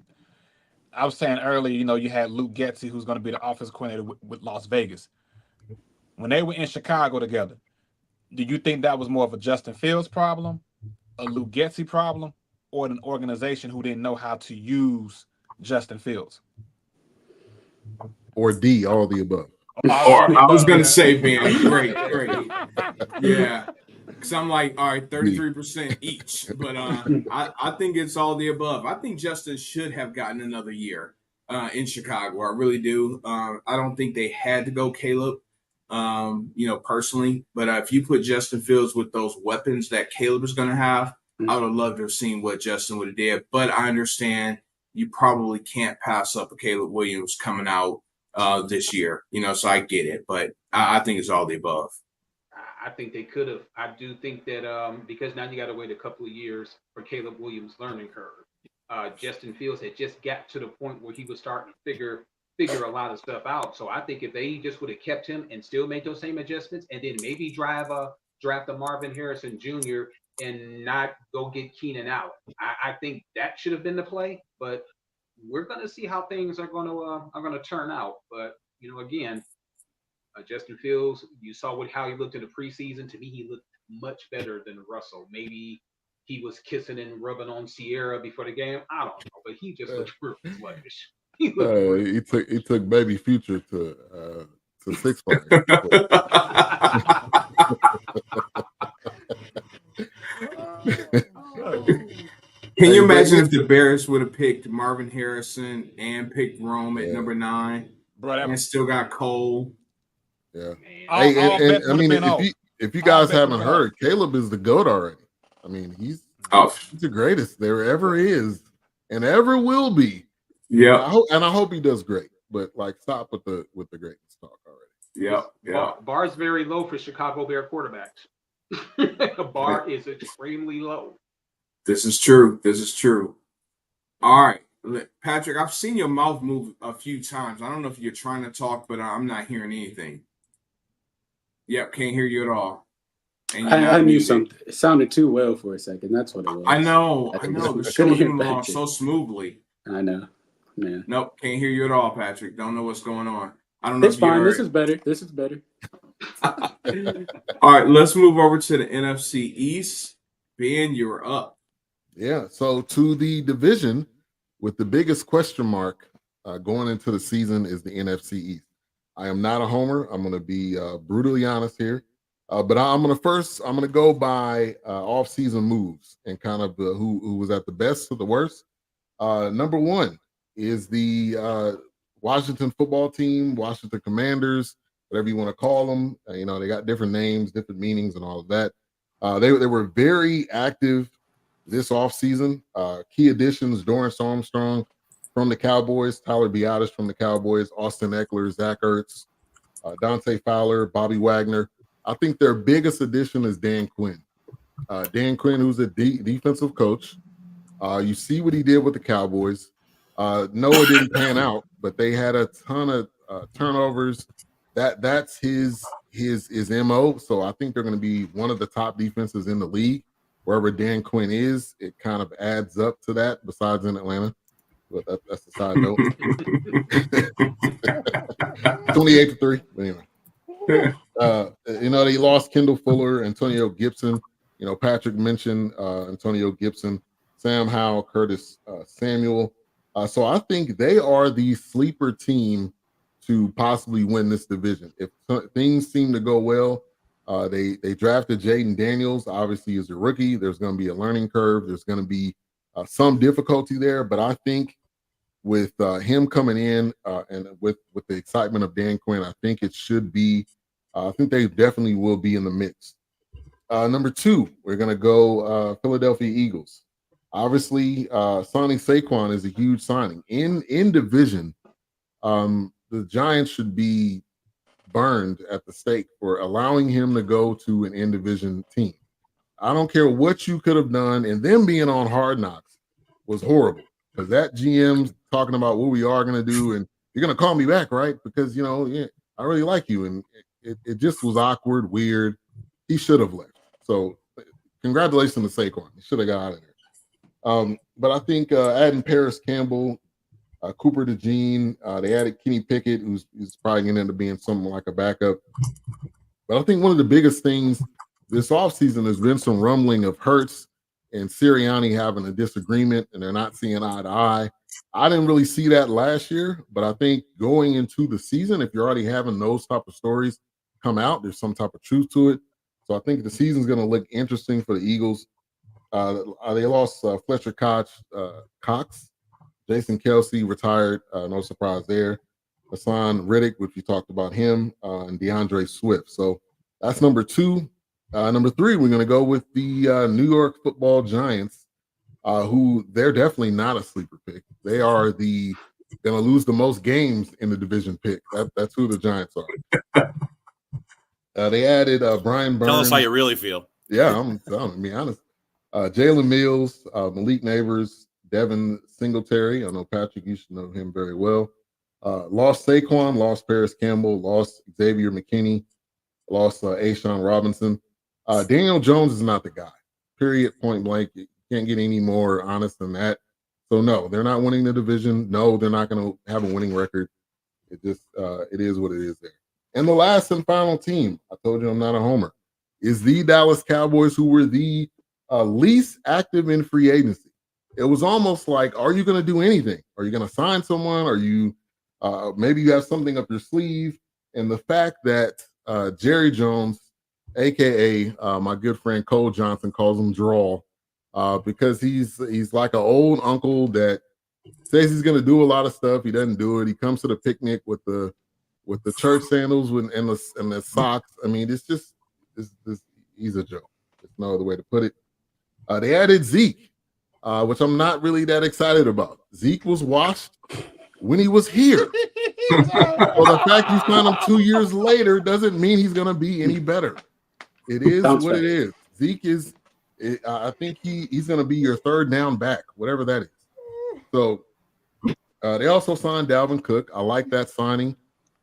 I was saying earlier, you had Luke Getsy, who's going to be the offensive coordinator with Las Vegas. When they were in Chicago together, do you think that was more of a Justin Fields problem, a Luke Getsy problem, or an organization who didn't know how to use Justin Fields? Or D, all the above. Or I was going to say, man, great. Yeah. Because I'm like, all right, 33% each. But I think it's all the above. I think Justin should have gotten another year in Chicago. I really do. I don't think they had to go Caleb. Personally, but if you put Justin Fields with those weapons that Caleb is going to have, I would have loved to have seen what Justin would have did. But I understand you probably can't pass up a Caleb Williams coming out this year, so I get it. But I think it's all the above. I think they could have. I do think that because now you got to wait a couple of years for Caleb Williams' learning curve. Justin Fields had just got to the point where he was starting to figure a lot of stuff out. So I think if they just would have kept him and still made those same adjustments, and then maybe draft a Marvin Harrison Jr. and not go get Keenan Allen, I think that should have been the play. But we're going to see how things are going to turn out. But again, Justin Fields, you saw how he looked in the preseason. To me, he looked much better than Russell. Maybe he was kissing and rubbing on Sierra before the game. I don't know, but he just looked real sluggish. He took baby Future to Six Flags. Can you imagine if the Bears would have picked Marvin Harrison and picked Rome at number 9, and still got Cole? Yeah. If you guys haven't heard, Caleb is the GOAT already. I mean, he's the greatest there ever is and ever will be. Yeah. I hope he does great. But like, stop with the greatness talk already. Yep. Yeah. Bar's very low for Chicago Bear quarterbacks. The bar is extremely low. This is true. This is true. All right, Patrick, I've seen your mouth move a few times. I don't know if you're trying to talk, but I'm not hearing anything. Yep, can't hear you at all. And you're I not knew muted. something. It sounded too well for a second. That's what it was. I know. I The couldn't show's hear moving along Patrick. so smoothly. I know. Yeah. Nope, can't hear you at all, Patrick. Don't know what's going on. I don't know It's if fine. you're. This is better. This is better. All right, let's move over to the NFC East. Ben, you're up. Yeah. So to the division with the biggest question mark going into the season is the NFC East. I am not a homer. I'm going to be brutally honest here. But I'm going to go by off-season moves and kind of who was at the best to the worst. Number one is the Washington football team, Washington Commanders, whatever you want to call them. They got different names, different meanings, and all of that. They were very active this offseason. Key additions: Dorrance Armstrong from the Cowboys, Tyler Biadasz from the Cowboys, Austin Eckler, Zach Ertz, Dante Fowler, Bobby Wagner. I think their biggest addition is Dan Quinn. Dan Quinn, who's a defensive coach. You see what he did with the Cowboys. Noah didn't pan out, but they had a ton of turnovers. That's his MO. So I think they're going to be one of the top defenses in the league. Wherever Dan Quinn is, it kind of adds up to that, besides in Atlanta. But that's the side note. 28-3. But anyway. They lost Kendall Fuller, Antonio Gibson. Patrick mentioned Antonio Gibson, Sam Howell, Curtis Samuel. So I think they are the sleeper team to possibly win this division. If things seem to go well, they drafted Jaden Daniels. Obviously, as a rookie, there's going to be a learning curve. There's going to be some difficulty there, but I think with him coming in and with the excitement of Dan Quinn, I think it should be. I think they definitely will be in the mix. Number two, we're going to go Philadelphia Eagles. Obviously, signing Saquon is a huge signing. In division, the Giants should be burned at the stake for allowing him to go to an in-division team. I don't care what you could have done, and them being on Hard Knocks was horrible, because that GM's talking about what we are going to do, and you're going to call me back, right? Because, I really like you, and it just was awkward, weird. He should have left. So congratulations to Saquon. He should have got out of there. But I think adding Paris Campbell, Cooper DeJean, they added Kenny Pickett, who's probably going to end up being something like a backup. But I think one of the biggest things this offseason has been some rumbling of Hurts and Sirianni having a disagreement, and they're not seeing eye to eye. I didn't really see that last year, but I think going into the season, if you're already having those type of stories come out, there's some type of truth to it. So I think the season's going to look interesting for the Eagles. They lost Fletcher Cox. Jason Kelsey retired. No surprise there. Hassan Riddick, which we talked about him, and DeAndre Swift. So that's number two. Number three, we're going to go with the New York Football Giants, who they're definitely not a sleeper pick. They are going to lose the most games in the division pick. That's who the Giants are. They added Brian Burns. Tell us how you really feel. Yeah, I'm to be honest. Jalen Mills, Malik Neighbors, Devin Singletary. I know, Patrick, you should know him very well. Lost Saquon, lost Paris Campbell, lost Xavier McKinney, lost A'Shawn Robinson. Daniel Jones is not the guy. Period, point blank. You can't get any more honest than that. So, no, they're not winning the division. No, they're not going to have a winning record. It is what it is there. And the last and final team, I told you I'm not a homer, is the Dallas Cowboys, who were the least active in free agency. It was almost like, are you going to do anything? Are you going to sign someone? Are you maybe you have something up your sleeve? And the fact that Jerry Jones, a.k.a. My good friend Cole Johnson, calls him Draw, because he's like an old uncle that says he's going to do a lot of stuff. He doesn't do it. He comes to the picnic with the church sandals and the socks. I mean, it's he's a joke. There's no other way to put it. They added Zeke. which I'm not really that excited about. Zeke was washed when he was here. So the fact you sign him 2 years later doesn't mean he's going to be any better. It is what it is. Zeke is, I think he's going to be your third down back, whatever that is. So they also signed Dalvin Cook. I like that signing.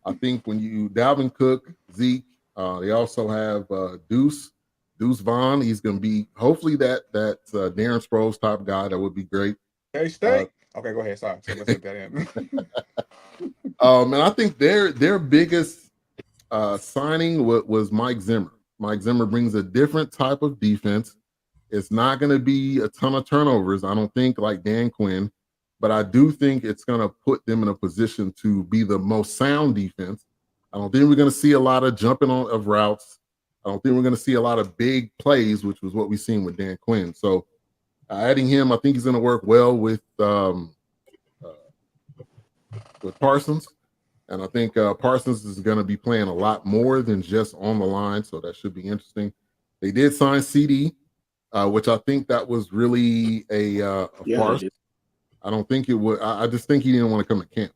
I think when you Dalvin Cook, Zeke, they also have Deuce Vaughn. He's going to be hopefully that Darren Sproles type guy. That would be great. K-State. Okay, go ahead. Sorry, let's take that in. And I think their biggest signing was Mike Zimmer. Mike Zimmer brings a different type of defense. It's not going to be a ton of turnovers, I don't think, like Dan Quinn, but I do think it's going to put them in a position to be the most sound defense. I don't think we're going to see a lot of jumping of routes. I don't think we're going to see a lot of big plays, which was what we've seen with Dan Quinn. So adding him, I think he's going to work well with Parsons. And I think Parsons is going to be playing a lot more than just on the line, so that should be interesting. They did sign CD, which I think that was really a farce. I don't think it would. I just think he didn't want to come to camp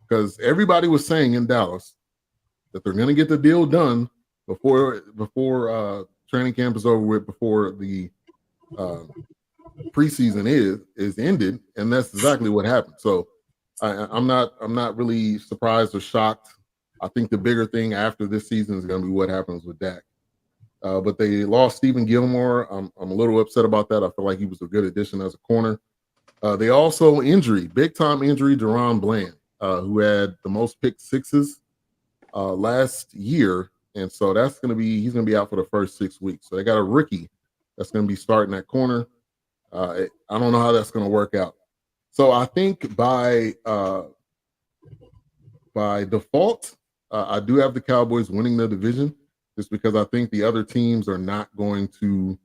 because everybody was saying in Dallas that they're going to get the deal done before training camp is over with, before the preseason is ended, and that's exactly what happened. So I'm not really surprised or shocked. I think the bigger thing after this season is going to be what happens with Dak. But they lost Stephen Gilmore. I'm a little upset about that. I feel like he was a good addition as a corner. They also big time injury, Deron Bland, who had the most pick sixes last year, and so he's going to be out for the first 6 weeks. So they got a rookie that's going to be starting at corner. I don't know how that's going to work out. So I think by default, I do have the Cowboys winning the division, just because I think the other teams are not going to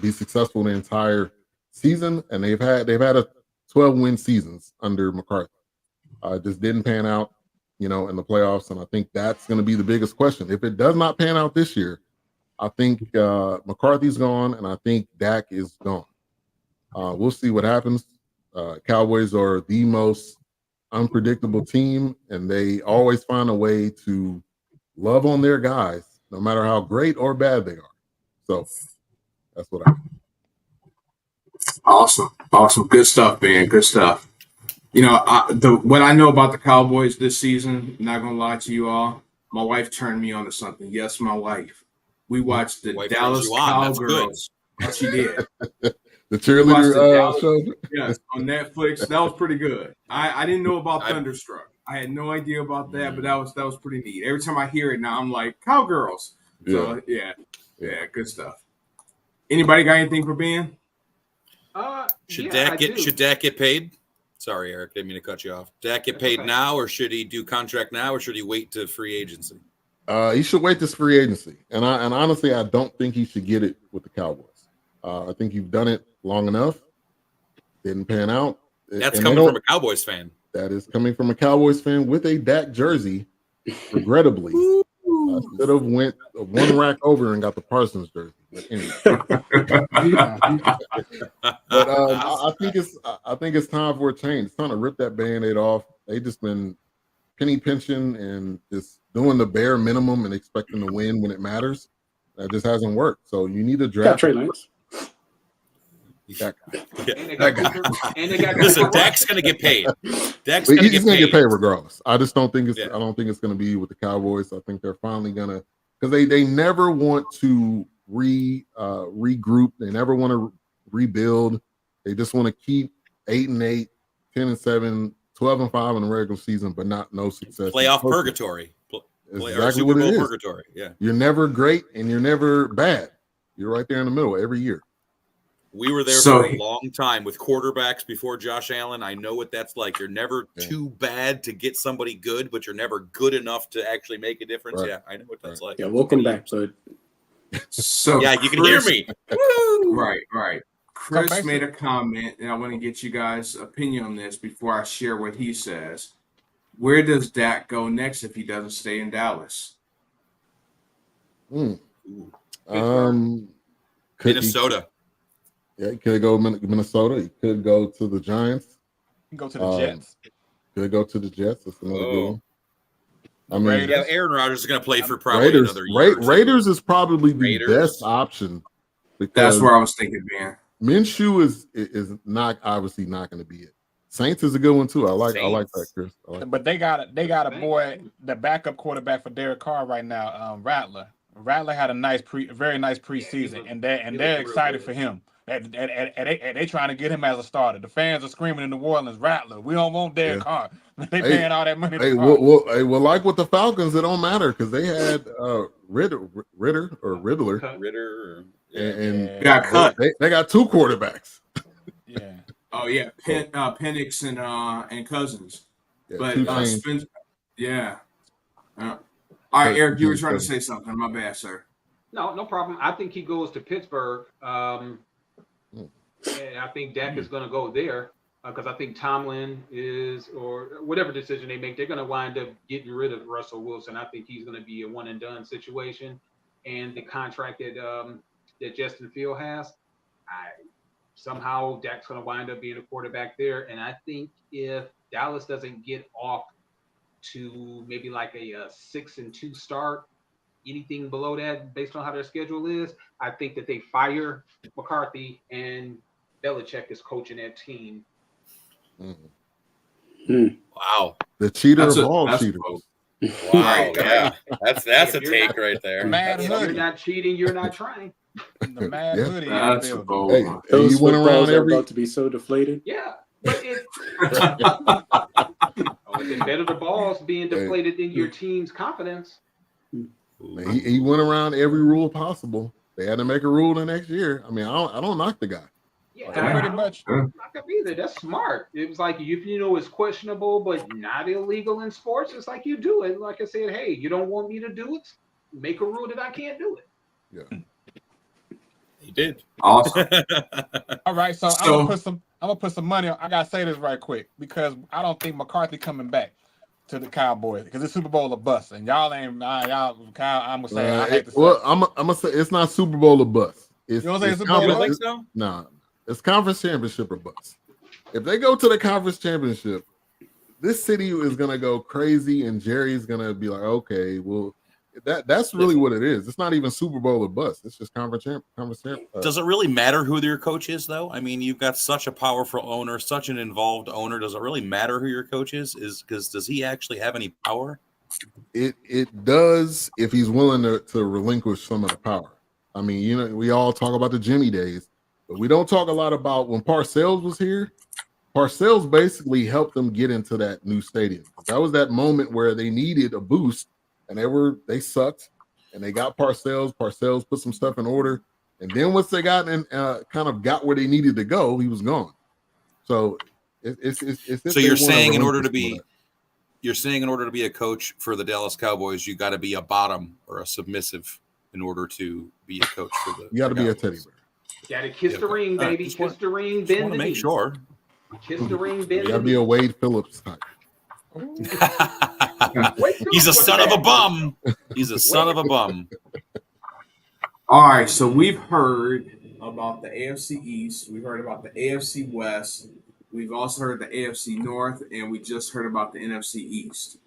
be successful the entire season, and they've had a 12-win seasons under McCarthy. It just didn't pan out, in the playoffs, and I think that's going to be the biggest question. If it does not pan out this year, I think McCarthy's gone, and I think Dak is gone. We'll see what happens. Cowboys are the most unpredictable team, and they always find a way to love on their guys, no matter how great or bad they are. So that's what I think. Awesome. Good stuff, man. Good stuff. What I know about the Cowboys this season, not going to lie to you all, my wife turned me on to something. Yes, my wife. We watched the Dallas Cowgirls. Yes, she did. The cheerleader show? Yes, on Netflix. That was pretty good. I didn't know about Thunderstruck. I had no idea about that, but that was pretty neat. Every time I hear it now, I'm like, Cowgirls. So, yeah, good stuff. Anybody got anything for Ben? Should Dak get paid? Sorry, Eric, didn't mean to cut you off. Dak get paid now, or should he do contract now, or should he wait to free agency? He should wait to free agency, and honestly, I don't think he should get it with the Cowboys. I think you've done it long enough. Didn't pan out. That's coming from a Cowboys fan. That is coming from a Cowboys fan with a Dak jersey. Regrettably, I should have went one rack over and got the Parsons jersey. But anyway. I think it's time for a change. It's time to rip that Band-Aid off. They just been penny pinching and just doing the bare minimum and expecting to win when it matters. That just hasn't worked. So you need to draft Trey Lance. That guy. Listen, Dak's going to get paid. He's going to get paid regardless. I just don't think it's. I don't think it's going to be with the Cowboys. I think they're finally going to, because they never want to regroup. They never want to rebuild. They just want to keep 8-8, 10-7, 12-5 in the regular season, but no success. Playoff purgatory. Exactly what it is. Purgatory. Yeah. You're never great and you're never bad. You're right there in the middle every year. We were there for a long time with quarterbacks before Josh Allen. I know what that's like. You're never too bad to get somebody good, but you're never good enough to actually make a difference. Right. Yeah, I know what that's like. Yeah, welcome back, bud. So yeah, you can hear me. Right. Chris made a comment, and I want to get you guys' opinion on this before I share what he says. Where does Dak go next if he doesn't stay in Dallas? Minnesota. Yeah, he could go Minnesota. He could go to the Giants. He can go to the Jets. Could go to the Jets. That's another good one. I mean, Raiders. Yeah, Aaron Rodgers is going to play for probably Raiders. another year. Raiders is probably the Raiders. best option That's because where I was thinking, man. Minshew is not obviously not going to be it. Saints is a good one too. I like that, Chris. I like But they got a boy, the backup quarterback for Derek Carr right now, Rattler. Rattler had a very nice preseason, and they're excited for him. And they trying to get him as a starter. The fans are screaming in New Orleans, Rattler. We don't want Derek Carr. They paying all that money. Well, like with the Falcons, it don't matter because they had Riddler, Ritter. Got cut. They got two quarterbacks. Yeah. Oh yeah, Penix and Cousins. Yeah, But two chains. Spencer, yeah. All right, Eric, you were trying to say something. My bad, sir. No problem. I think he goes to Pittsburgh. And I think Dak is going to go there because I think Tomlin is, or whatever decision they make, they're going to wind up getting rid of Russell Wilson. I think he's going to be a one and done situation. And the contract that Justin Field has, somehow Dak's going to wind up being a quarterback there. And I think if Dallas doesn't get off to maybe like a 6-2 start, anything below that, based on how their schedule is, I think that they fire McCarthy and Belichick is coaching that team. Wow. The cheater of all cheaters. Wow. Yeah. That's a take right there. Mad If hoodie. you're not cheating, you're not trying. The mad Yeah. hoodie. That's in a the building. bold Hey, one. and Those you went footballs around are about to be so deflated. Yeah, but it's better the balls being deflated than your team's confidence. Man, he went around every rule possible. They had to make a rule the next year. I mean, I don't knock the guy. Yeah, Pretty much. not gonna be there. That's smart. It was like if you know it's questionable but not illegal in sports, it's like you do it. Like I said, hey, you don't want me to do it, make a rule that I can't do it. Yeah. He did. Awesome. All right, so I'm gonna put some money on. I gotta say this right quick because I don't think McCarthy coming back to the Cowboys because it's Super Bowl or bust, and y'all ain't y'all. Kyle, I'm gonna say I hate to say. Well, I'm gonna say it's not Super Bowl or bust. It's, You don't say it's Super Bowl or You don't conference- think so? Nah, it's conference championship or bust. If they go to the conference championship, this city is gonna go crazy, and Jerry's gonna be like, okay, well, that's really what it is. It's not even Super Bowl or bust. It's just conference champ. Does it really matter who your coach is, though? I mean, you've got such a powerful owner, such an involved owner. Does it really matter who your coach is? Because does he actually have any power? It does if he's willing to relinquish some of the power. I mean, you know, we all talk about the Jimmy days, but we don't talk a lot about when Parcells was here. Parcells basically helped them get into that new stadium. That was that moment where they needed a boost, and they sucked, and they got Parcells. Parcells put some stuff in order, and then once they got in, kind of got where they needed to go, he was gone. So it's So you're saying in order to be a coach for the Dallas Cowboys, you got to be a bottom or a submissive in order to be a coach for the. you got to be a Cowboys. teddy bear. Gotta kiss the ring, All right, baby. just Kiss want- the ring, Just bend want the to make knee. sure. Kiss the ring, You bend got the to be a knee. Wade Phillips type. He's a son of a bum. He's a son of a bum. All right, so we've heard about the AFC East. We've heard about the AFC West. We've also heard the AFC North, and we just heard about the NFC East.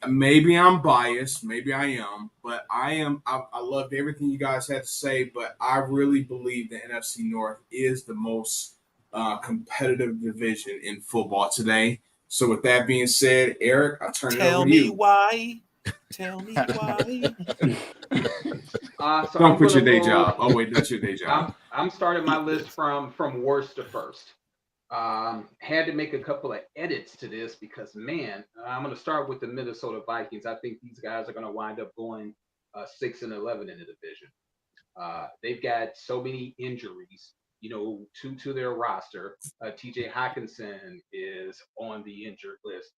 Maybe I'm biased, maybe I am, but I loved everything you guys had to say, but I really believe the NFC North is the most competitive division in football today. So with that being said, Eric, I'll turn it Tell over to me you. why. Tell me why. So Don't I'm quit your gonna day go- job. Oh wait, that's your day job. I'm starting my list from worst to first. Had to make a couple of edits to this because, man, I'm going to start with the Minnesota Vikings. I think these guys are going to wind up going 6-11 in the division. They've got so many injuries, you know, to their roster. TJ Hawkinson is on the injured list.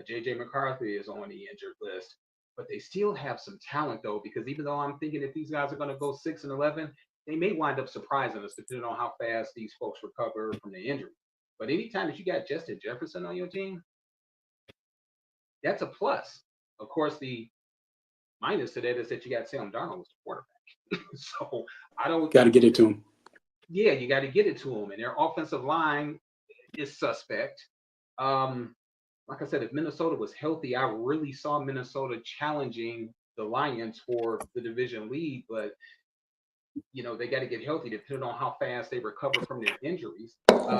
JJ McCarthy is on the injured list. But they still have some talent, though, because even though I'm thinking if these guys are going to go 6-11, they may wind up surprising us depending on how fast these folks recover from the injury. But anytime that you got Justin Jefferson on your team, that's a plus. Of course, the minus to that is that you got Sam Darnold as the quarterback. So I don't Got to get it to him. yeah, you got to get it to them, and their offensive line is suspect. Like I said, if Minnesota was healthy, I really saw Minnesota challenging the Lions for the division lead, but they got to get healthy depending on how fast they recover from their injuries.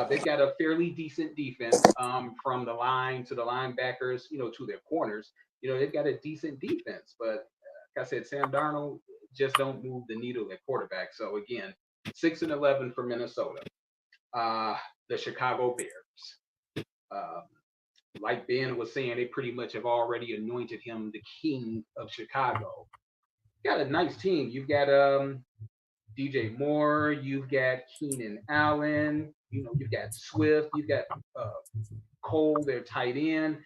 They've got a fairly decent defense, from the line to the linebackers, to their corners. They've got a decent defense, but like I said, Sam Darnold just don't move the needle at quarterback. So again, 6-11 for Minnesota. The Chicago Bears. Like Ben was saying, they pretty much have already anointed him the king of Chicago. You got a nice team. You've got DJ Moore, you've got Keenan Allen, you've got Swift, you've got Cole, their tight end.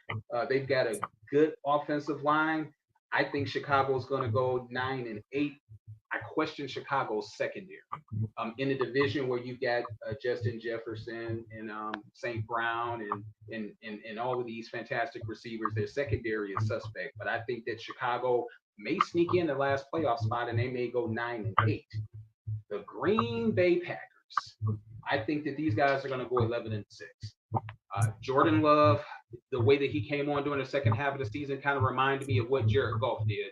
They've got a good offensive line. I think Chicago's going to go 9-8. I question Chicago's secondary. In a division where you've got Justin Jefferson and St. Brown and all of these fantastic receivers, their secondary is suspect. But I think that Chicago may sneak in the last playoff spot and they may go 9-8. The Green Bay Packers, I think that these guys are going to go 11-6. Jordan Love, the way that he came on during the second half of the season kind of reminded me of what Jared Goff did.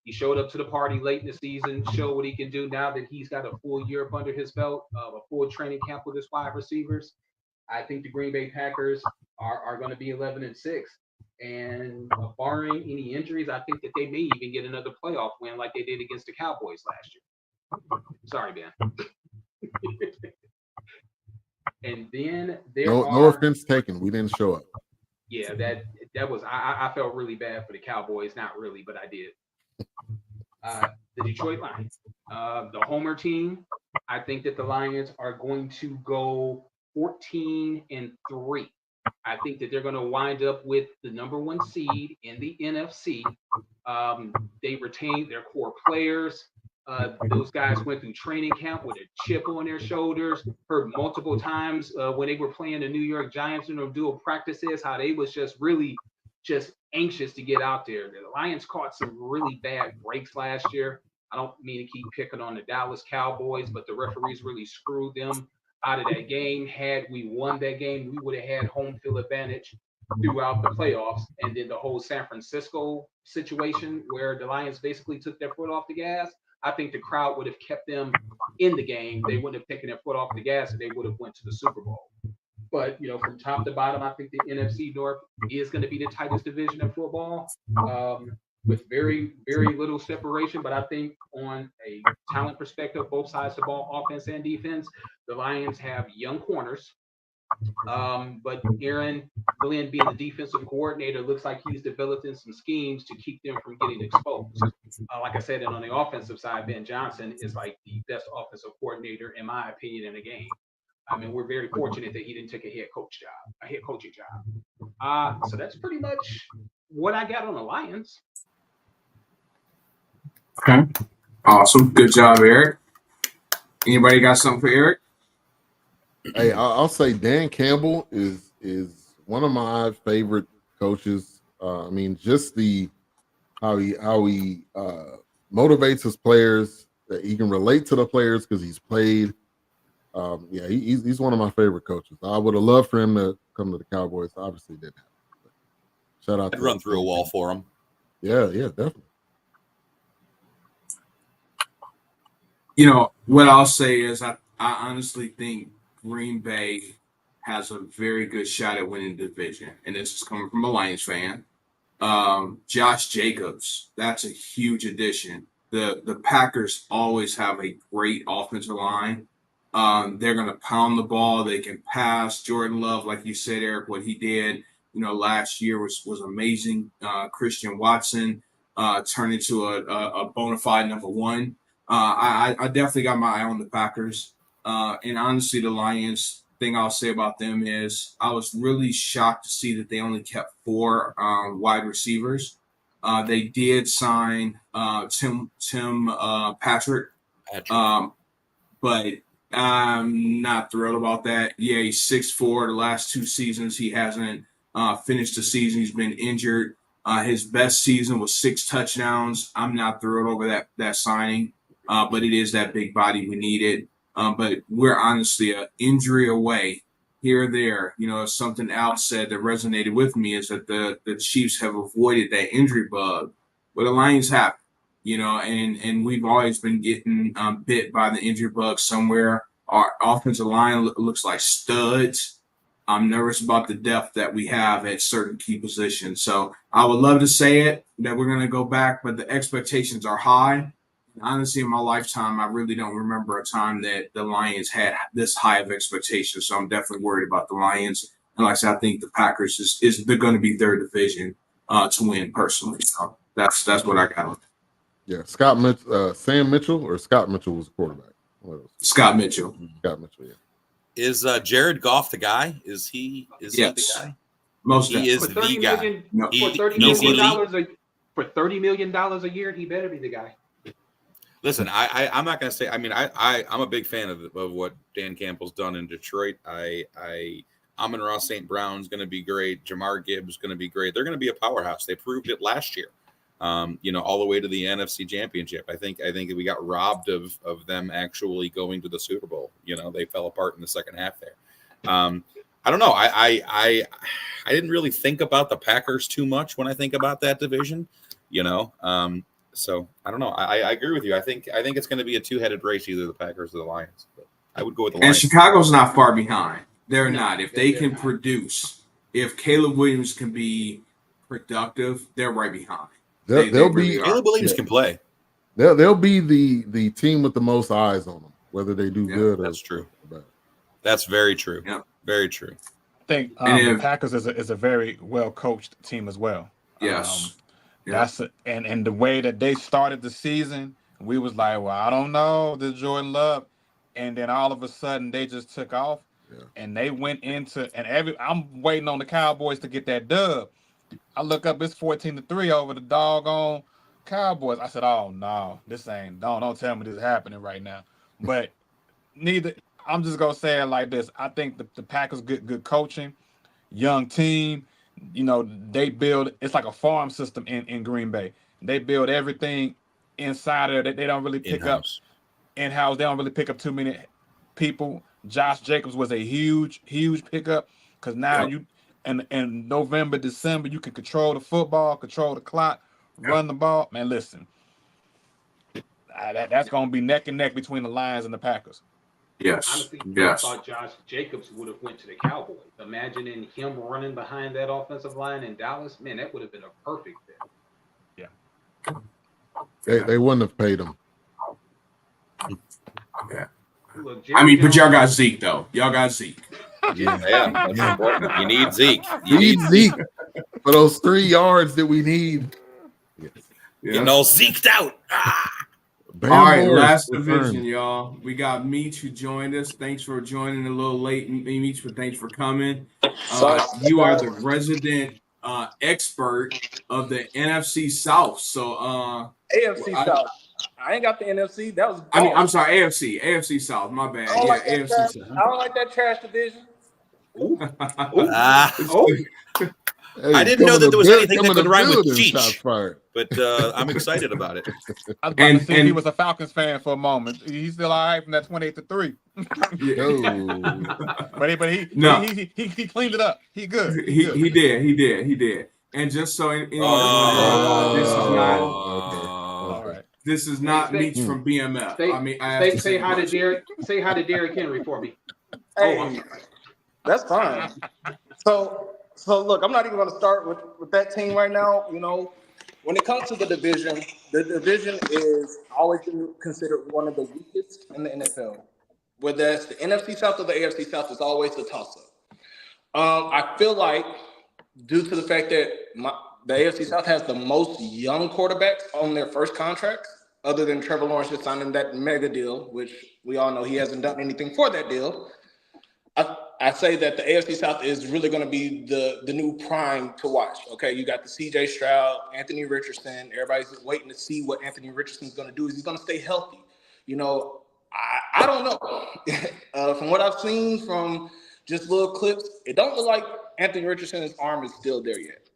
He showed up to the party late in the season, showed what he can do now that he's got a full year up under his belt, a full training camp with his 5 receivers. I think the Green Bay Packers are going to be 11-6. And barring any injuries, I think that they may even get another playoff win like they did against the Cowboys last year. Sorry, Ben. And then no offense taken. We didn't show up. Yeah, that was I felt really bad for the Cowboys. Not really, but I did. The Detroit Lions, the Homer team. I think that the Lions are going to go 14-3. I think that they're going to wind up with the number 1 seed in the NFC. They retained their core players. Those guys went through training camp with a chip on their shoulders. Heard multiple times when they were playing the New York Giants in their dual practices, how they was just really just anxious to get out there. The Lions caught some really bad breaks last year. I don't mean to keep picking on the Dallas Cowboys, but the referees really screwed them out of that game. Had we won that game, we would have had home field advantage throughout the playoffs. And then the whole San Francisco situation where the Lions basically took their foot off the gas, I think the crowd would have kept them in the game. They wouldn't have taken their foot off the gas and they would have went to the Super Bowl. But, from top to bottom, I think the NFC North is going to be the tightest division in football, with very, very little separation. But I think on a talent perspective, both sides of the ball, offense and defense, the Lions have young corners. But Aaron Glenn, being the defensive coordinator, looks like he's developing some schemes to keep them from getting exposed. Like I said, and on the offensive side, Ben Johnson is like the best offensive coordinator, in my opinion, in the game. I mean, we're very fortunate that he didn't take a head coaching job. So that's pretty much what I got on the Lions. Okay. Awesome. Good job, Eric. Anybody got something for Eric? Hey, I'll say Dan Campbell is one of my favorite coaches. I mean, just how he motivates his players. That he can relate to the players because he's played. He's one of my favorite coaches. I would have loved for him to come to the Cowboys. Obviously, didn't happen. Shout out. I'd run through a wall for him. Yeah, definitely. What I'll say is I honestly think Green Bay has a very good shot at winning the division, and this is coming from a Lions fan. Josh Jacobs, that's a huge addition. The Packers always have a great offensive line. They're going to pound the ball. They can pass. Jordan Love, like you said, Eric, what he did, last year was amazing. Christian Watson turned into a bona fide number 1. I definitely got my eye on the Packers. And honestly, the Lions, thing I'll say about them is I was really shocked to see that they only kept 4 wide receivers. They did sign Tim Patrick, but I'm not thrilled about that. Yeah, he's 6'4". The last 2 seasons, he hasn't finished the season. He's been injured. His best season was 6 touchdowns. I'm not thrilled over that signing, but it is that big body we needed. but we're honestly an injury away here or there. Something Al said that resonated with me is that the Chiefs have avoided that injury bug, but the Lions have. And we've always been getting bit by the injury bug somewhere. Our offensive line looks like studs. I'm nervous about the depth that we have at certain key positions. So I would love to say it that we're going to go back, but the expectations are high. Honestly, in my lifetime, I really don't remember a time that the Lions had this high of expectations. So I'm definitely worried about the Lions. And like I said, I think the Packers they're going to be their division to win personally. So that's what I got. Yeah, Sam Mitchell or Scott Mitchell was the quarterback. Scott Mitchell. Scott Mitchell, yeah. Is Jared Goff the guy? Is he the guy? Most he is For the $30 guy. million, for $30 million a year, he better be the guy. Listen, I'm not going to say. I mean, I'm a big fan of what Dan Campbell's done in Detroit. Amon-Ra St. Brown's going to be great. Jamar Gibbs going to be great. They're going to be a powerhouse. They proved it last year. All the way to the NFC Championship. I think we got robbed of them actually going to the Super Bowl. They fell apart in the second half there. I don't know. I didn't really think about the Packers too much when I think about that division. So I don't know. I agree with you. I think it's going to be a two-headed race, either the Packers or the Lions. But I would go with the Lions. And Chicago's not far behind. They're not. If they can produce, if Caleb Williams can be productive, they're right behind. They'll be. Caleb Williams can play. They'll be the team with the most eyes on them, whether they do good or that's true. Bad. That's very true. Yeah. Very true. I think the Packers is a very well coached team as well. Yes. And the way that they started the season, we was like, well, I don't know, this Jordan Love, and then all of a sudden they just took off, and they went into I'm waiting on the Cowboys to get that dub. I look up, it's 14-3 over the doggone Cowboys. I said, oh no, this ain't. Don't tell me this is happening right now. But I'm just gonna say it like this. I think the Packers good coaching, young team. They build. It's like a farm system in Green Bay. They build everything inside of it. They don't really pick up in-house. They don't really pick up too many people. Josh Jacobs was a huge pickup because now you. In November, December, you can control the football, control the clock, run the ball. Man, listen, that's going to be neck and neck between the Lions and the Packers. Yes. Honestly, yes. I thought Josh Jacobs would have went to the Cowboys. Imagining him running behind that offensive line in Dallas, man, that would have been a perfect fit. Yeah. They wouldn't have paid him. Yeah. Look, but y'all got Zeke though. Y'all got Zeke. That's important. You need Zeke. You need Zeke for those 3 yards that we need. Getting all Zeked out. All right, last division, y'all. We got Meech who joined us. Thanks for joining a little late, Meech, but thanks for coming. You are the resident expert of the NFC South. So AFC South. I ain't got the NFC. That was. I'm sorry, AFC South. My bad. AFC South. I don't like that trash division. I didn't know that there was anything that could rhyme with Cheech, but I'm excited about it. I was about to see if he was a Falcons fan for a moment. He's still all right from that 28-3. but he cleaned it up. He good. He did. And just so this is not Meech from BMF. Say hi to Derek. Say hi to Derrick Henry for me. Hey, that's fine. So look, I'm not even going to start with that team right now. When it comes to the division is always been considered one of the weakest in the NFL. Whether that's the NFC South or the AFC South, is always a toss-up. I feel like due to the fact that the AFC South has the most young quarterbacks on their first contracts, other than Trevor Lawrence just signing that mega deal, which we all know he hasn't done anything for that deal. I say that the AFC South is really going to be the new prime to watch. Okay, you got the C.J. Stroud, Anthony Richardson. Everybody's waiting to see what Anthony Richardson's going to do. Is he going to stay healthy? I don't know. From what I've seen from just little clips, it don't look like Anthony Richardson's arm is still there yet.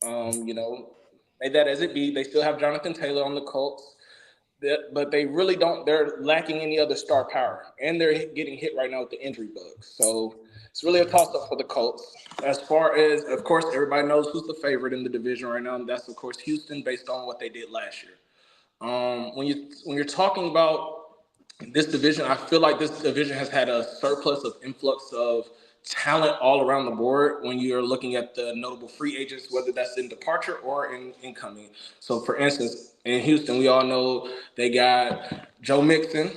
May that as it be. They still have Jonathan Taylor on the Colts. but they really don't. They're lacking any other star power, and they're getting hit right now with the injury bug. So it's really a toss-up for the Colts. As far as, of course, everybody knows who's the favorite in the division right now, and that's, of course, Houston, based on what they did last year. When you're talking about this division, I feel like this division has had a surplus of influx of talent all around the board when you're looking at the notable free agents, whether that's in departure or in incoming. So, for instance, in Houston, we all know they got Joe Mixon,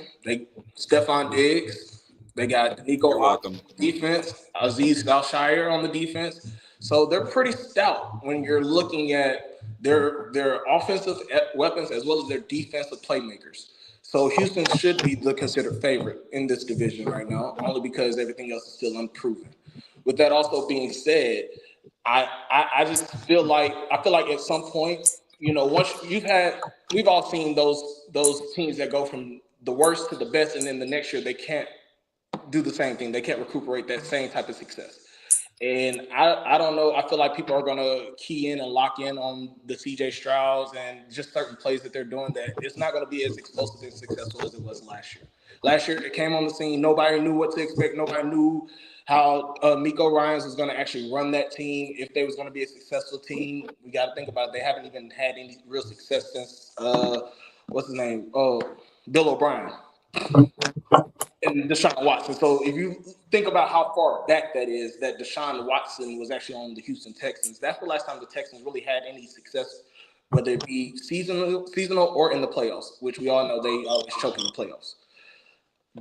Stephon Diggs, they got Nico on defense, Azeez Al-Shire on the defense. So they're pretty stout when you're looking at their offensive weapons as well as their defensive playmakers. So Houston should be the considered favorite in this division right now, only because everything else is still unproven. With that also being said, I just feel like at some point, once we've all seen those teams that go from the worst to the best, and then the next year they can't do the same thing. They can't recuperate that same type of success. And I don't know. I feel like people are going to key in and lock in on the CJ Strouds and just certain plays that they're doing that it's not going to be as explosive and successful as it was last year. Last year, it came on the scene. Nobody knew what to expect. Nobody knew how Miko Ryans was going to actually run that team, if they was going to be a successful team. We got to think about it. They haven't even had any real success since, what's his name? Bill O'Brien. And Deshaun Watson. So if you think about how far back that is, that Deshaun Watson was actually on the Houston Texans, that's the last time the Texans really had any success, whether it be seasonal or in the playoffs, which we all know they always choke in the playoffs.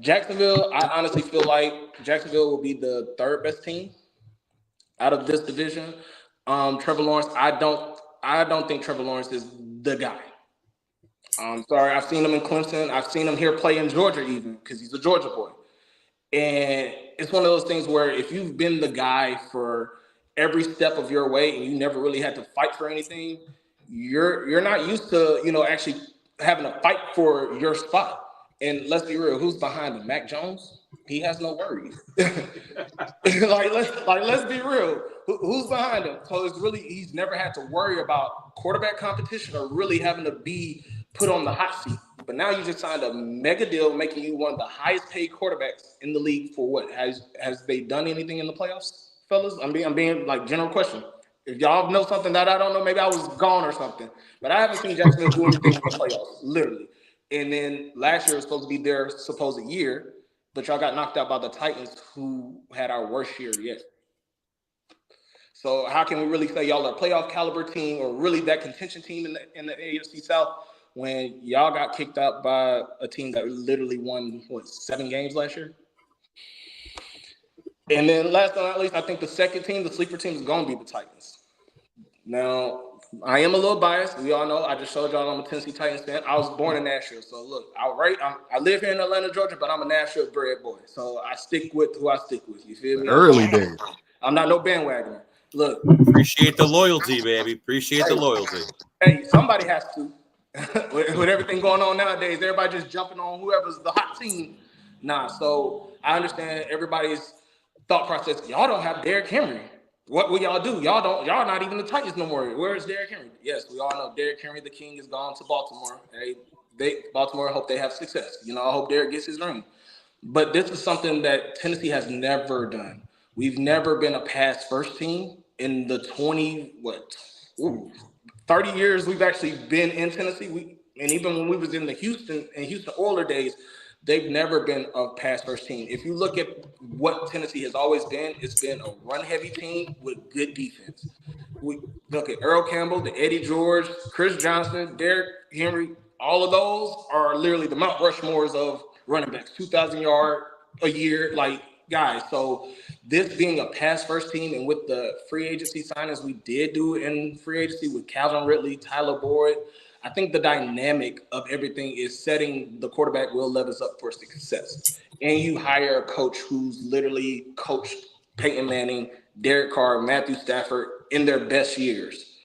Jacksonville, I honestly feel like Jacksonville will be the third best team out of this division. Trevor Lawrence, I don't think Trevor Lawrence is the guy. I'm sorry, I've seen him in Clemson. I've seen him here play in Georgia even, because he's a Georgia boy. And it's one of those things where if you've been the guy for every step of your way and you never really had to fight for anything, you're not used to, actually having to fight for your spot. And let's be real, who's behind him? Mac Jones? He has no worries. Let's be real. Who's behind him? So it's really, he's never had to worry about quarterback competition or really having to be put on the hot seat. But now you just signed a mega deal, making you one of the highest paid quarterbacks in the league for what? Has they done anything in the playoffs, fellas? I'm being like general question. If y'all know something that I don't know, maybe I was gone or something. But I haven't seen Jacksonville do anything in the playoffs, literally. And then last year was supposed to be their supposed year, but y'all got knocked out by the Titans, who had our worst year yet. So how can we really say y'all are a playoff caliber team or really that contention team in the AFC South when y'all got kicked out by a team that literally won, 7 games last year? And then last but not least, I think the second team, the sleeper team, is going to be the Titans. Now, I am a little biased. We all know. I just showed y'all I'm a Tennessee Titans fan. I was born in Nashville. So, look, I live here in Atlanta, Georgia, but I'm a Nashville-bred boy. So, I stick with who I stick with. You feel me? Early days. I'm not no bandwagoner. Look. Appreciate the loyalty, baby. Appreciate the loyalty. Hey, somebody has to. with everything going on nowadays, everybody just jumping on whoever's the hot team. Nah, so I understand everybody's thought process. Y'all don't have Derrick Henry. What will y'all do? Y'all not even the Titans no more. Where is Derrick Henry? Yes, we all know Derrick Henry, the king, is gone to Baltimore. Baltimore hope they have success. I hope Derrick gets his ring. But this is something that Tennessee has never done. We've never been a pass first team in the 30 years we've actually been in Tennessee. And even when we was in the Houston Oilers days, they've never been a pass first team. If you look at what Tennessee has always been, it's been a run heavy team with good defense. We look at Earl Campbell, the Eddie George, Chris Johnson, Derrick Henry. All of those are literally the Mount Rushmores of running backs, 2,000 yard a year, guys. So this being a pass first team, and with the free agency signings we did do in free agency with Calvin Ridley, Tyler Boyd, I think the dynamic of everything is setting the quarterback Will Levis up for success. And you hire a coach who's literally coached Peyton Manning, Derek Carr, Matthew Stafford in their best years.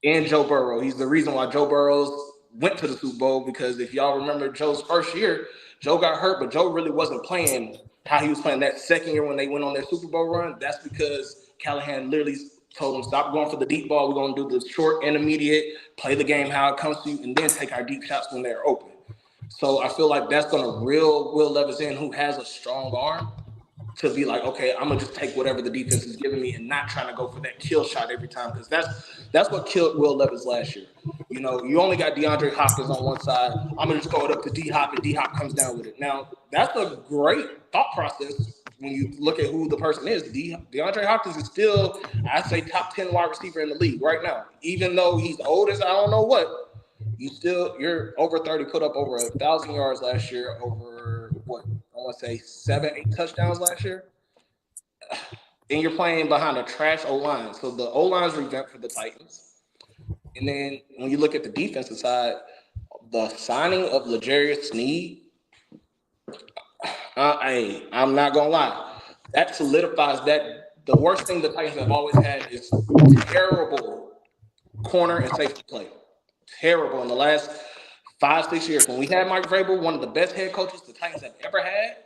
And Joe Burrow. He's the reason why Joe Burrow went to the Super Bowl, because if y'all remember Joe's first year, Joe got hurt, but Joe really wasn't playing how he was playing that second year when they went on their Super Bowl run. That's because Callahan literally told him, stop going for the deep ball. We're going to do the short, intermediate, play the game how it comes to you, and then take our deep shots when they're open. So I feel like that's gonna reel Will Levis in, who has a strong arm, to be like, okay, I'm gonna just take whatever the defense is giving me and not trying to go for that kill shot every time, because that's what killed Will Levis last year. You know, you only got DeAndre Hopkins on one side. I'm gonna just throw it up to D Hop, and D Hop comes down with it. Now that's a great thought process when you look at who the person is. DeAndre Hopkins is still, I'd say, top 10 wide receiver in the league right now, even though he's old as I don't know what. You're over 30, put up over 1,000 yards last year, over what I want to say 7-8 touchdowns last year, and you're playing behind a trash O-line. So the O-line's revamped for the Titans, and then when you look at the defensive side, the signing of L'Jarius Sneed, I'm not gonna lie, that solidifies that the worst thing the Titans have always had is terrible corner and safety play. Terrible in the last 5-6 years. When we had Mike Vrabel, one of the best head coaches the Titans have ever had,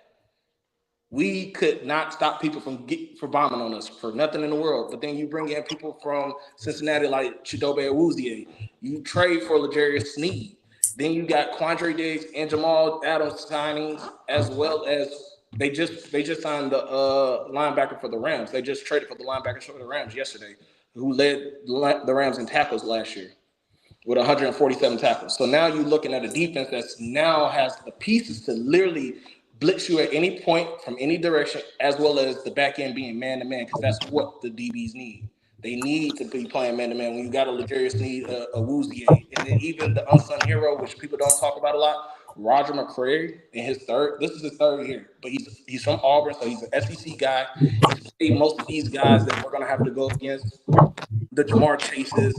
we could not stop people from bombing on us for nothing in the world. But then you bring in people from Cincinnati like Chidobe Awuzie. You trade for L'Jarius Sneed. Then you got Quandre Diggs and Jamal Adams signings, as well as they just signed the linebacker for the Rams. They just traded for the linebacker for the Rams yesterday, who led the Rams in tackles last year with 147 tackles. So now you're looking at a defense that now has the pieces to literally blitz you at any point from any direction, as well as the back end being man-to-man, because that's what the DBs need. They need to be playing man-to-man. When you got a L'Jarius Sneed, a Awuzie, and then even the unsung hero, which people don't talk about a lot, Roger McCreary, in this is his third year, but he's from Auburn, so he's an SEC guy. He's played most of these guys that we're going to have to go against, the Jamar Chases,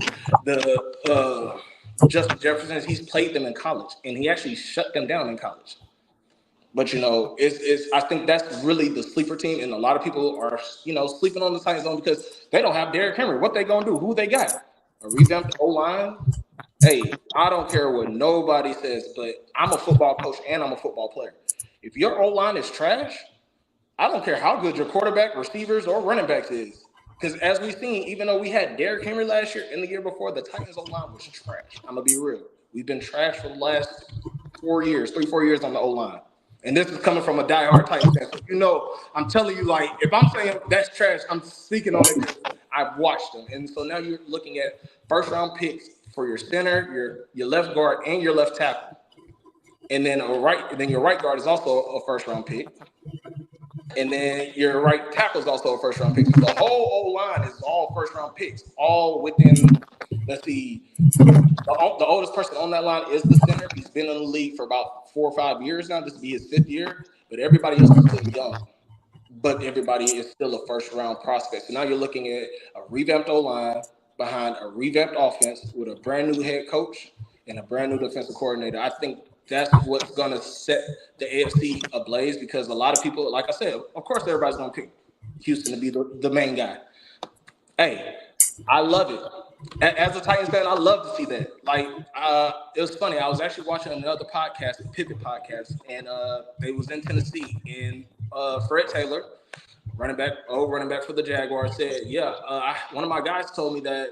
the Justin Jeffersons. He's played them in college, and he actually shut them down in college. But, you know, I think that's really the sleeper team, and a lot of people are, you know, sleeping on the Titans zone because they don't have Derrick Henry. What they going to do? Who they got? A revamped O-line? Hey, I don't care what nobody says, but I'm a football coach and I'm a football player. If your O-line is trash, I don't care how good your quarterback, receivers, or running backs is. Because as we've seen, even though we had Derrick Henry last year and the year before, the Titans O-line was trash. I'm going to be real. We've been trash for the last 4 years on the O-line. And this is coming from a diehard Titans fan. So, you know, I'm telling you, like, if I'm saying that's trash, I'm speaking on it. I've watched them. And so now you're looking at first-round picks for your center, your left guard, and your left tackle. And then your right guard is also a first-round pick. And then your right tackle is also a first-round pick. So the whole O-line is all first-round picks, all within, let's see, the oldest person on that line is the center. He's been in the league for about 4 or 5 years now. This will be his 5th year. But everybody else is still young. But everybody is still a first-round prospect. So now you're looking at a revamped O-line behind a revamped offense with a brand-new head coach and a brand-new defensive coordinator. I think that's what's going to set the AFC ablaze, because a lot of people, like I said, of course everybody's going to pick Houston to be the main guy. Hey, I love it. As a Titans fan, I love to see that. Like, it was funny. I was actually watching another podcast, the Pivot Podcast, and they was in Tennessee, and Fred Taylor, running back for the Jaguars, said, one of my guys told me that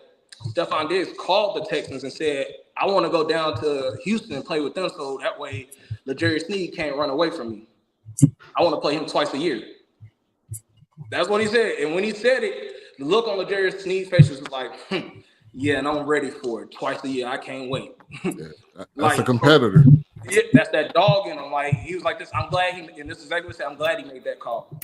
Stephon Diggs called the Texans and said, I want to go down to Houston and play with them so that way L'Jarius Sneed can't run away from me. I want to play him twice a year. That's what he said. And when he said it, the look on L'Jarius Sneed's face was like, yeah, and I'm ready for it. Twice a year. I can't wait. That's a competitor. Yeah, that's that dog in him. Like, he was like this. I'm glad and this is exactly what he said, I'm glad he made that call.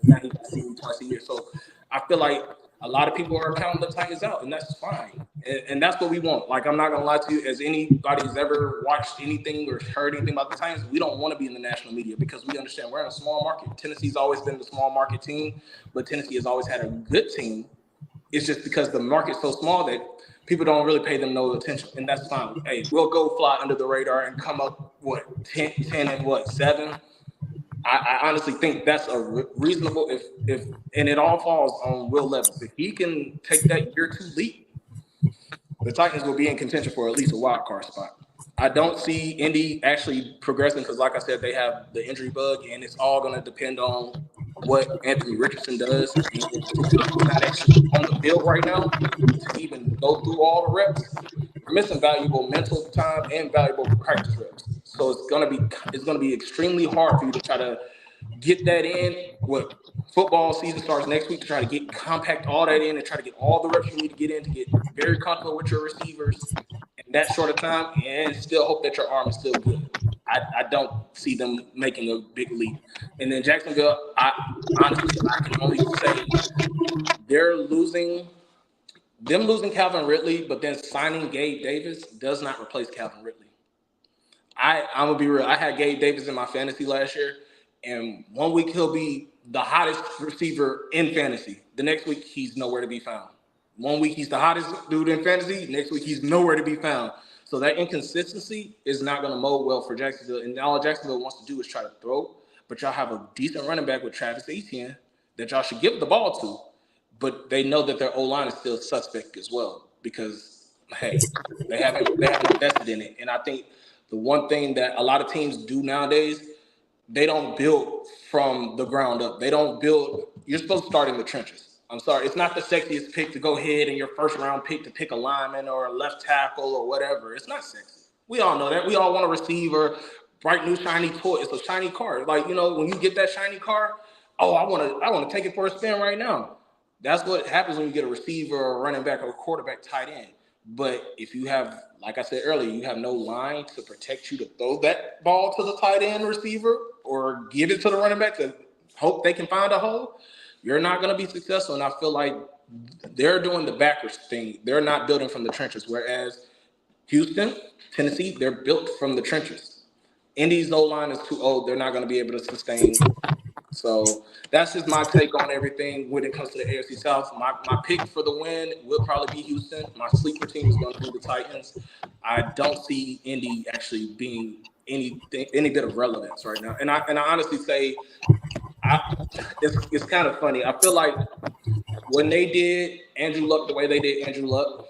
Now he can see me twice a year. So I feel like a lot of people are counting the Titans out, and that's fine. And that's what we want. Like, I'm not going to lie to you. As anybody who's ever watched anything or heard anything about the Titans, we don't want to be in the national media because we understand we're in a small market. Tennessee's always been the small market team, but Tennessee has always had a good team. It's just because the market's so small that people don't really pay them no attention, and that's fine. Hey, we'll go fly under the radar and come up, 10 and 7? I honestly think that's a reasonable and it all falls on Will Levis. If he can take that year 2 leap, the Titans will be in contention for at least a wild card spot. I don't see Indy actually progressing because, like I said, they have the injury bug, and it's all going to depend on what Anthony Richardson does. He's not actually on the field right now to even go through all the reps. you're missing valuable mental time and valuable practice reps. So it's gonna be extremely hard for you to try to get that in. What football season starts next week, to try to compact all that in and try to get all the reps you need to get in to get very comfortable with your receivers in that short of time, and still hope that your arm is still good. I don't see them making a big leap. And then Jacksonville, honestly, I can only say them losing Calvin Ridley, but then signing Gabe Davis does not replace Calvin Ridley. I'm gonna be real. I had Gabe Davis in my fantasy last year, and 1 week he'll be the hottest receiver in fantasy. The next week he's nowhere to be found. 1 week he's the hottest dude in fantasy. Next week he's nowhere to be found. So that inconsistency is not going to mold well for Jacksonville. And all Jacksonville wants to do is try to throw. But y'all have a decent running back with Travis Etienne that y'all should give the ball to. But they know that their O-line is still suspect as well because, hey, they haven't invested in it. And I think the one thing that a lot of teams do nowadays, they don't build from the ground up. They don't build. You're supposed to start in the trenches. I'm sorry, it's not the sexiest pick to go ahead and your first round pick to pick a lineman or a left tackle or whatever. It's not sexy. We all know that. We all want a receiver, bright new shiny toy. It's a shiny car. Like, you know, when you get that shiny car, oh, I want to take it for a spin right now. That's what happens when you get a receiver or a running back or a quarterback tight end. But if you have, like I said earlier, you have no line to protect you to throw that ball to the tight end receiver or give it to the running back to hope they can find a hole, you're not going to be successful. And I feel like they're doing the backwards thing. They're not building from the trenches, whereas Houston, Tennessee, they're built from the trenches. Indy's O-line is too old. They're not going to be able to sustain. So that's just my take on everything when it comes to the AFC South. My pick for the win will probably be Houston. My sleeper team is going to be the Titans. I don't see Indy actually being any bit of relevance right now. And I honestly say it's kind of funny. I feel like when they did Andrew Luck the way they did Andrew Luck,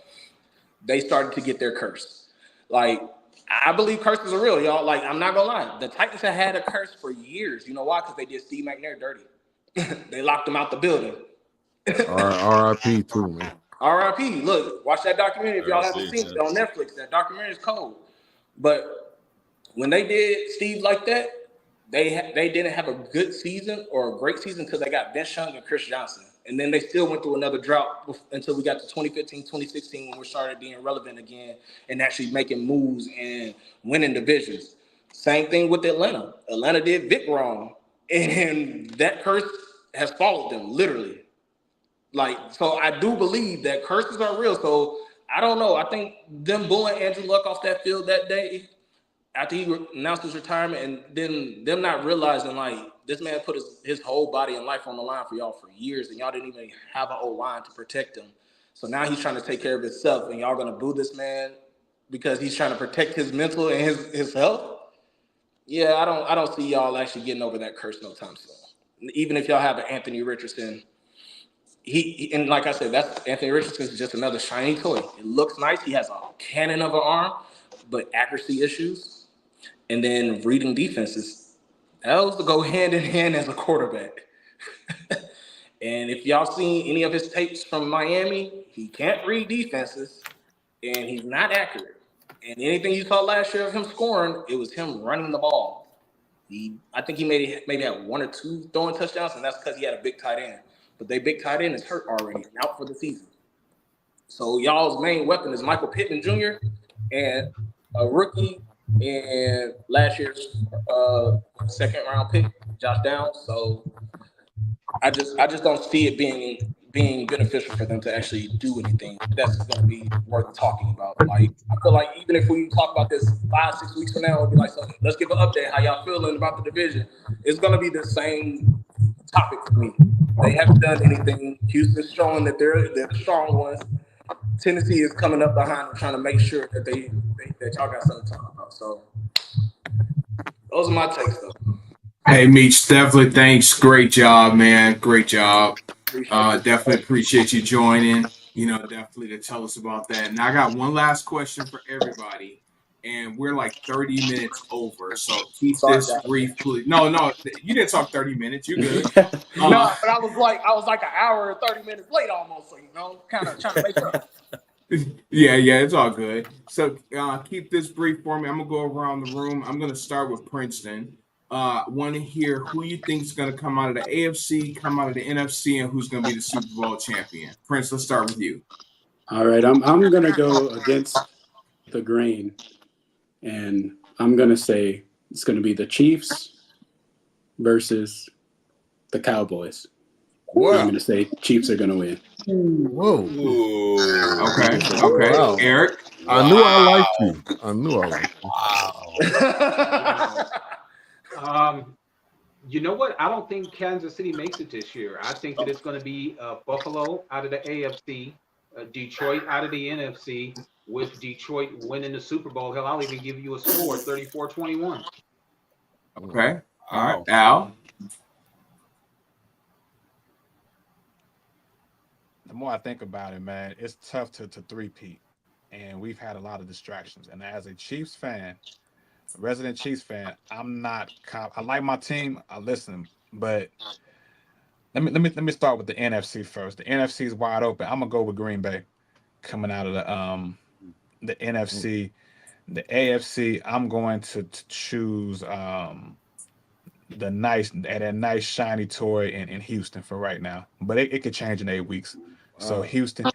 they started to get their curse. Like, I believe curses are real, y'all. Like, I'm not gonna lie. The Titans have had a curse for years. You know why? Because they did Steve McNair dirty. They locked him out the building. R.I.P. too, man. R.I.P. Look, watch that documentary if y'all haven't seen it on Netflix. That documentary is cold. But when they did Steve like that, they didn't have a good season or a great season until they got Vince Young and Chris Johnson. And then they still went through another drought until we got to 2015, 2016 when we started being relevant again and actually making moves and winning divisions. Same thing with Atlanta. Atlanta did Vic wrong, and that curse has followed them, literally. Like, so I do believe that curses are real. So I don't know. I think them booing Andrew Luck off that field that day after he announced his retirement, and then them not realizing, like, this man put his whole body and life on the line for y'all for years, and y'all didn't even have an O-line to protect him. So now he's trying to take care of himself, and y'all gonna boo this man because he's trying to protect his mental and his health? Yeah, I don't see y'all actually getting over that curse no time soon. Even if y'all have an Anthony Richardson, he and like I said, that's Anthony Richardson is just another shiny toy. It looks nice. He has a cannon of an arm, but accuracy issues, and then reading defenses. Those go hand in hand as a quarterback. And if y'all seen any of his tapes from Miami, he can't read defenses, and he's not accurate. And anything you saw last year of him scoring, it was him running the ball. I think he maybe had 1 or 2 throwing touchdowns, and that's because he had a big tight end. But their big tight end is hurt already and out for the season. So y'all's main weapon is Michael Pittman Jr. and a rookie and last year's second round pick, Josh Downs. So I just don't see it being beneficial for them to actually do anything that's going to be worth talking about. Like, I feel like even if we talk about this 5-6 weeks from now, it'll be like, so let's give an update how y'all feeling about the division. It's going to be the same topic for me. They haven't done anything. Houston's showing that they're the strong ones. Tennessee is coming up behind them, trying to make sure that that y'all got something to talk about. So those are my takes, though. Hey, Meech, definitely thanks. Great job, man. Great job. Definitely appreciate you joining. You know, definitely to tell us about that. And I got one last question for everybody. And we're like 30 minutes over, so keep this brief, please. No, you didn't talk 30 minutes. You're good. No, but I was like an hour or 30 minutes late almost. So, you know, kind of trying to make up. Yeah, it's all good. So keep this brief for me. I'm gonna go around the room. I'm gonna start with Princeton. Want to hear who you think is gonna come out of the AFC, come out of the NFC, and who's gonna be the Super Bowl champion. Prince, let's start with you. All right, I'm gonna go against the grain, and I'm gonna say it's gonna be the Chiefs versus the Cowboys. I'm Wow. gonna say Chiefs are gonna win. Whoa. Ooh. Okay. Wow. Eric. I knew I liked you. I knew I liked you. Wow. You know what? I don't think Kansas City makes it this year. I think that it's going to be Buffalo out of the AFC, Detroit out of the NFC, with Detroit winning the Super Bowl. Hell, I'll even give you a score, 34-21. Okay. All Wow. right. Al. The more I think about it, man, it's tough to three-peat. And we've had a lot of distractions. And as a Chiefs fan, a resident Chiefs fan, I'm not I like my team, I listen, but let me start with the NFC first. The NFC is wide open. I'm gonna go with Green Bay coming out of the NFC. The AFC, I'm going to choose that nice shiny toy in Houston for right now. But it could change in 8 weeks. So Houston,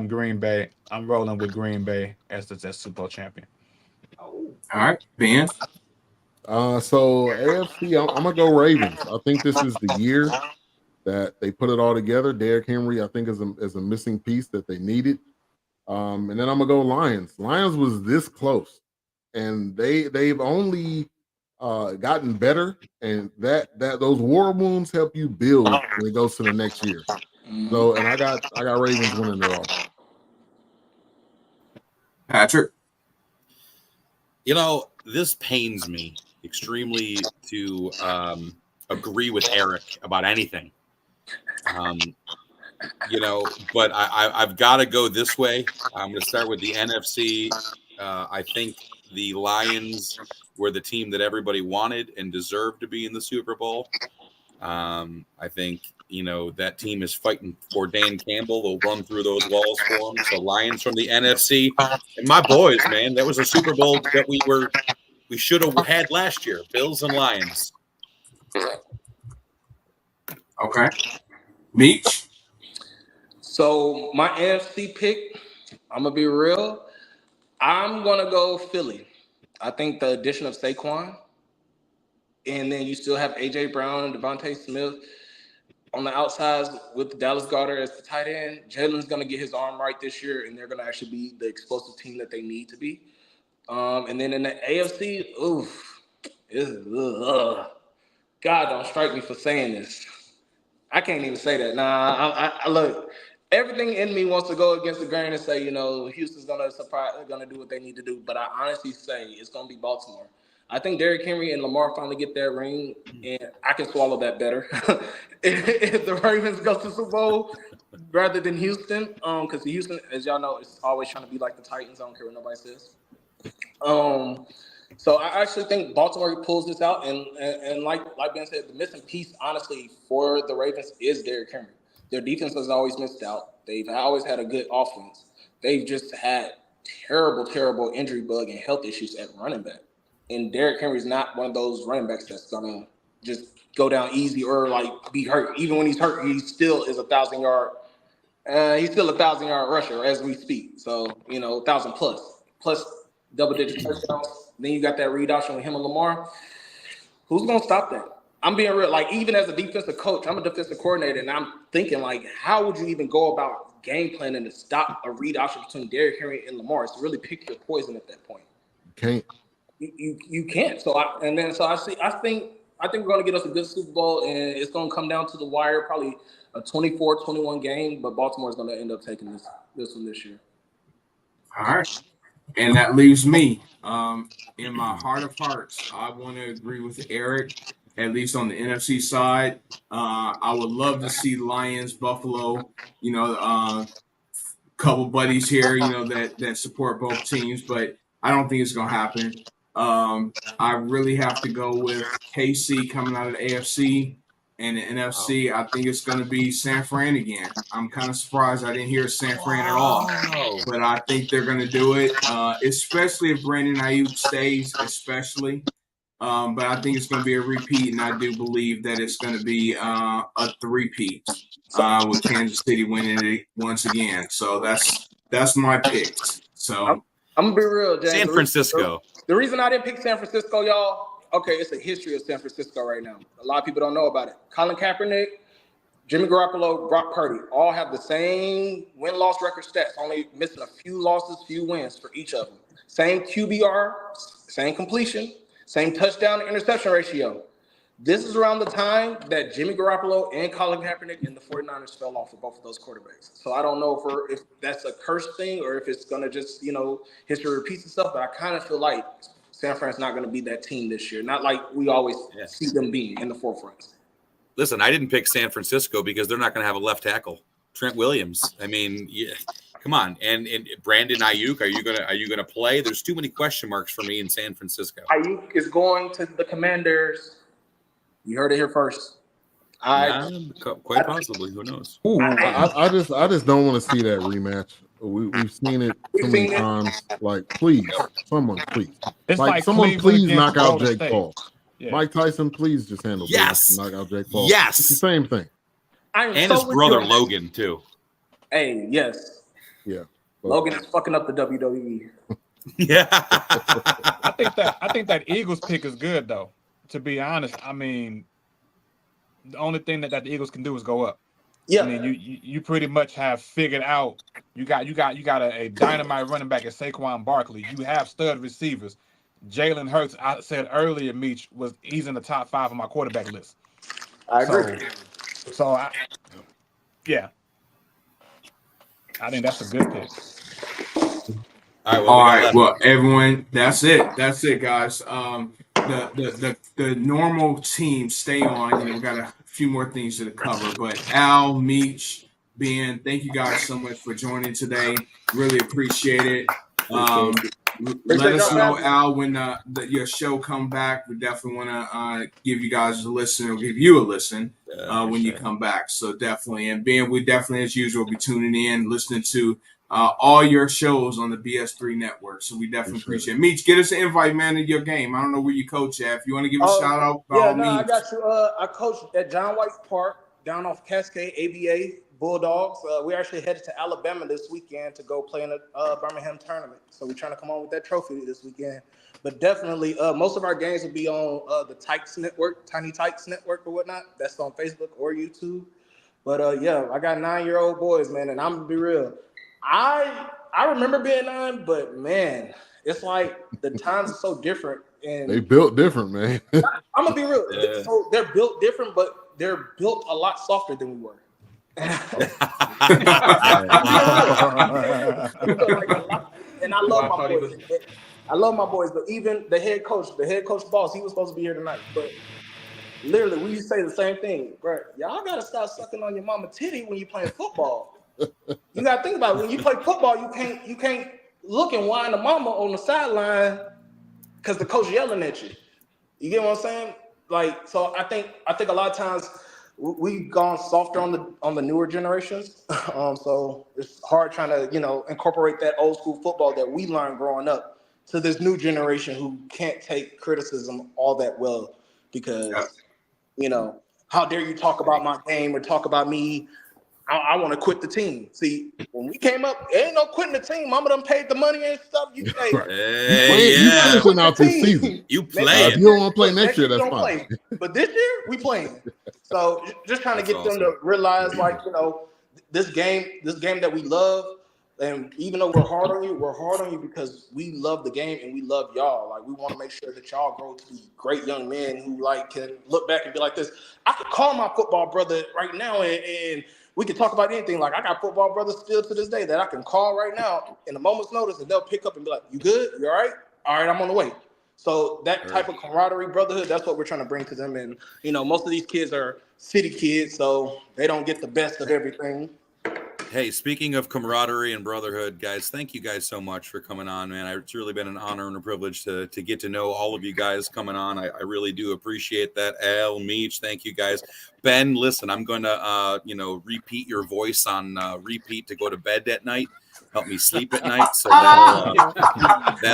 Green Bay. I'm rolling with Green Bay as the Super Bowl champion. All right, Ben. So AFC, I'm gonna go Ravens. I think this is the year that they put it all together. Derrick Henry, I think, is a missing piece that they needed. And then I'm gonna go Lions. Lions was this close, and they've only gotten better, and that those war wounds help you build when it goes to the next year. So, and I got Ravens winning it all. Patrick. You know, this pains me extremely to agree with Eric about anything. You know, but I've got to go this way. I'm going to start with the NFC. I think the Lions were the team that everybody wanted and deserved to be in the Super Bowl. I think, you know, that team is fighting for Dan Campbell. They'll run through those walls for him. So Lions from the NFC. And my boys, man, that was a Super Bowl that we should have had last year. Bills and Lions. Okay. Meech. So my NFC pick, I'm gonna be real. I'm gonna go Philly. I think the addition of Saquon, and then you still have AJ Brown and Devontae Smith on the outsides with Dallas Goedert as the tight end. Jalen's gonna get his arm right this year, and they're gonna actually be the explosive team that they need to be. And then in the AFC, God, don't strike me for saying this. I can't even say that. Nah, I look. Everything in me wants to go against the grain and say, you know, Houston's gonna do what they need to do. But I honestly say it's gonna be Baltimore. I think Derrick Henry and Lamar finally get that ring, and I can swallow that better. if the Ravens go to Super Bowl rather than Houston, because Houston, as y'all know, is always trying to be like the Titans. I don't care what nobody says. So I actually think Baltimore pulls this out, and like Ben said, the missing piece, honestly, for the Ravens is Derrick Henry. Their defense has always missed out. They've always had a good offense. They've just had terrible injury bug and health issues at running back. And Derrick Henry's not one of those running backs that's gonna just go down easy or like be hurt. Even when he's hurt, he still is 1,000-yard. He's still 1,000-yard rusher as we speak. So 1,000 plus double-digit touchdowns. Then you got that read option with him and Lamar. Who's gonna stop that? I'm being real. Like, even as a defensive coach, I'm a defensive coordinator, and I'm thinking, like, how would you even go about game planning to stop a read option between Derrick Henry and Lamar? It's to really pick your poison at that point. Can't. You can't. So I think we're gonna get us a good Super Bowl, and it's gonna come down to the wire, probably a 24-21 game. But Baltimore's gonna end up taking this one this year. All right. And that leaves me. In my heart of hearts, I want to agree with Eric, at least on the NFC side. I would love to see Lions, Buffalo, couple buddies here, that support both teams, but I don't think it's going to happen. I really have to go with KC coming out of the AFC. And the NFC, I think it's going to be San Fran again. I'm kind of surprised I didn't hear San Fran at all. But I think they're going to do it, especially if Brandon Ayuk stays, especially. But I think it's going to be a repeat, and I do believe that it's going to be a three-peat with Kansas City winning it once again. So that's my picks. So I'm gonna be real, James. San Francisco. The reason I didn't pick San Francisco, y'all. Okay, it's a history of San Francisco right now. A lot of people don't know about it. Colin Kaepernick, Jimmy Garoppolo, Brock Purdy all have the same win-loss record stats, only missing a few losses, few wins for each of them. Same QBR, same completion, same touchdown to interception ratio. This is around the time that Jimmy Garoppolo and Colin Kaepernick and the 49ers fell off for both of those quarterbacks. So I don't know if that's a curse thing or if it's going to just, history repeats itself, but I kind of feel like San Fran's not going to be that team this year. Not like we always see them being in the forefront. Listen, I didn't pick San Francisco because they're not going to have a left tackle. Trent Williams. I mean, yeah, come on. And Brandon Ayuk, are you gonna play? There's too many question marks for me in San Francisco. Ayuk is going to the Commanders. You heard it here first. Quite possibly. Who knows? Ooh, I just don't want to see that rematch. We've seen it so many times. Like, please, someone, please. It's like someone, Cleveland please against knock out Golden Jake State. Paul. Yeah. Mike Tyson, please just handle Yes. knock out Jake Paul. Yes. It's the same thing. And his brother Logan too. Hey, yes. Yeah. Logan is fucking up the WWE. Yeah. I think that Eagles pick is good though. To be honest, I mean, the only thing that the Eagles can do is go up. Yeah. I mean, you pretty much have figured out you got a dynamite running back at Saquon Barkley. You have stud receivers. Jalen Hurts, I said earlier, Meech, he's in the top 5 of my quarterback list. I agree. So I think that's a good pick. All right. Well, everyone, that's it. That's it, guys. The normal team stay on. We got a few more things to cover, but Al, Meech, Ben, thank you guys so much for joining today. Really appreciate it. Let us know, Al, when your show come back. We definitely want to give you guys a listen or give you a listen when you come back. So definitely. And Ben, we definitely, as usual, be tuning in, listening to all your shows on the BS3 network. So we definitely appreciate it. Meech, get us an invite, man, to your game. I don't know where you coach at. If you want to give a shout out, by all means. I got you. I coach at John White Park down off Cascade, ABA Bulldogs. We're actually headed to Alabama this weekend to go play in a Birmingham tournament. So we're trying to come on with that trophy this weekend. But definitely, most of our games will be on the Tykes Network, Tiny Tykes Network or whatnot. That's on Facebook or YouTube. But I got 9-year-old boys, man, and I'm gonna be real. I remember being 9, but man, it's like the times are so different. And they built different, man. I'm gonna be real. Yeah. So they're built different, but they're built a lot softer than we were. And I love my boys. I love my boys, but even the head coach boss, he was supposed to be here tonight. But literally, we used to say the same thing, bro. Y'all gotta stop sucking on your mama titty when you playing football. You gotta think about it. When you play football, you can't look and whine the mama on the sideline because the coach yelling at you. You get what I'm saying? Like, so I think a lot of times we've gone softer on the newer generations. So it's hard trying to, incorporate that old school football that we learned growing up to this new generation who can't take criticism all that well because, how dare you talk about my game or talk about me? I want to quit the team. See, when we came up, ain't no quitting the team. Mama done paid the money and stuff. You pay. You finishing out this season. You play. If you don't want to play next year, that's fine. But this year, we playing. So just trying to get them to realize, this game that we love, and even though we're hard on you because we love the game and we love y'all. Like, we want to make sure that y'all grow to be great young men who can look back and be like this. I could call my football brother right now and we can talk about anything. Like, I got football brothers still to this day that I can call right now in a moment's notice and they'll pick up and be like, "You good? You all right? All right, I'm on the way." So that type of camaraderie, brotherhood, that's what we're trying to bring to them. And, most of these kids are city kids, so they don't get the best of everything. Hey, speaking of camaraderie and brotherhood, guys, thank you guys so much for coming on, man. It's really been an honor and a privilege to get to know all of you guys coming on. I really do appreciate that. Al, Meech, thank you guys. Ben, listen, I'm going to, repeat your voice on repeat to go to bed at night. Help me sleep at night. So that'll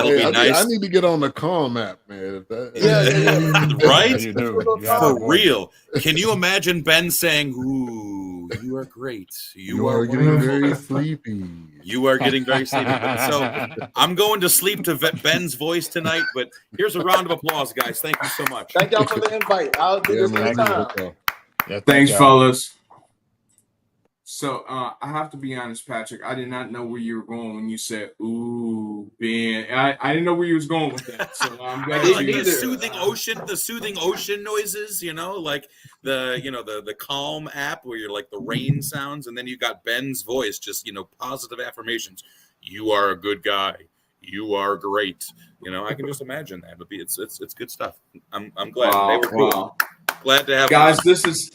Hey, be nice. I need to get on the Calm app, man. Right? You do. For real. Can you imagine Ben saying, "Ooh, you are great. You are getting wonderful. very sleepy. You are getting very sleepy." So I'm going to sleep to Ben's voice tonight. But here's a round of applause, guys. Thank you so much. Thank y'all for the invite. I'll do Yeah, this man. anytime. Yeah, Thanks, y'all. fellas. So I have to be honest, Patrick. I did not know where you were going when you said "ooh, Ben." I didn't know where you was going with that. So I'm glad Like you the soothing ocean noises, like the Calm app where you're like the rain sounds, and then you got Ben's voice, just positive affirmations. You are a good guy. You are great. I can just imagine that. It's good stuff. I'm glad they were cool. Wow. Glad to have Guys, them. this is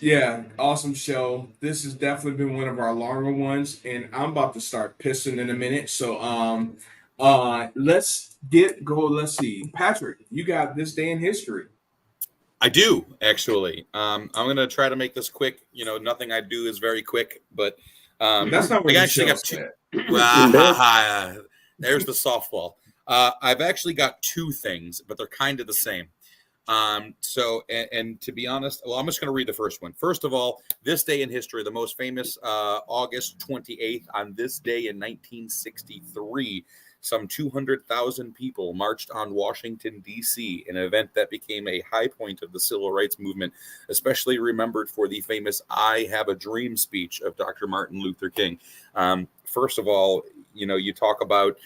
awesome show. This has definitely been one of our longer ones, and I'm about to start pissing in a minute. So let's go. Let's see. Patrick, you got this day in history. I do actually. I'm gonna try to make this quick. Nothing I do is very quick, but That's not what I the actually show got two. said. There's the softball. I've actually got two things, but they're kind of the same. So to be honest, well, I'm just going to read the first one. First of all, this day in history, the most famous August 28th, on this day in 1963, some 200,000 people marched on Washington, D.C., an event that became a high point of the civil rights movement, especially remembered for the famous "I Have a Dream" speech of Dr. Martin Luther King. First of all, you talk about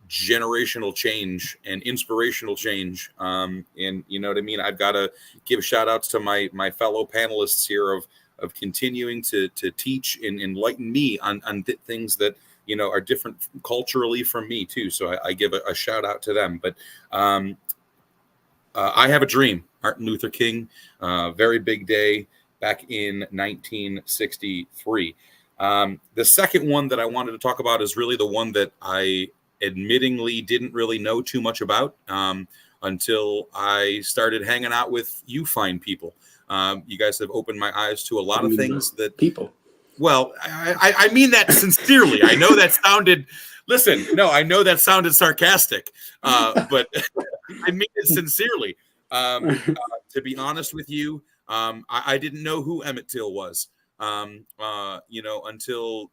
generational change and inspirational change, and you know what I mean. I've got to give shout outs to my fellow panelists here of continuing to teach and enlighten me on things that are different culturally from me too. So I give a shout out to them. But I Have a Dream, Martin Luther King, very big day back in 1963. The second one that I wanted to talk about is really the one that I admittingly didn't really know too much about until I started hanging out with you fine people. You guys have opened my eyes to a lot of things that people. Well, I mean that sincerely. I know that sounded. Listen, no, I know that sounded sarcastic, but I mean it sincerely. To be honest with you, I didn't know who Emmett Till was. Until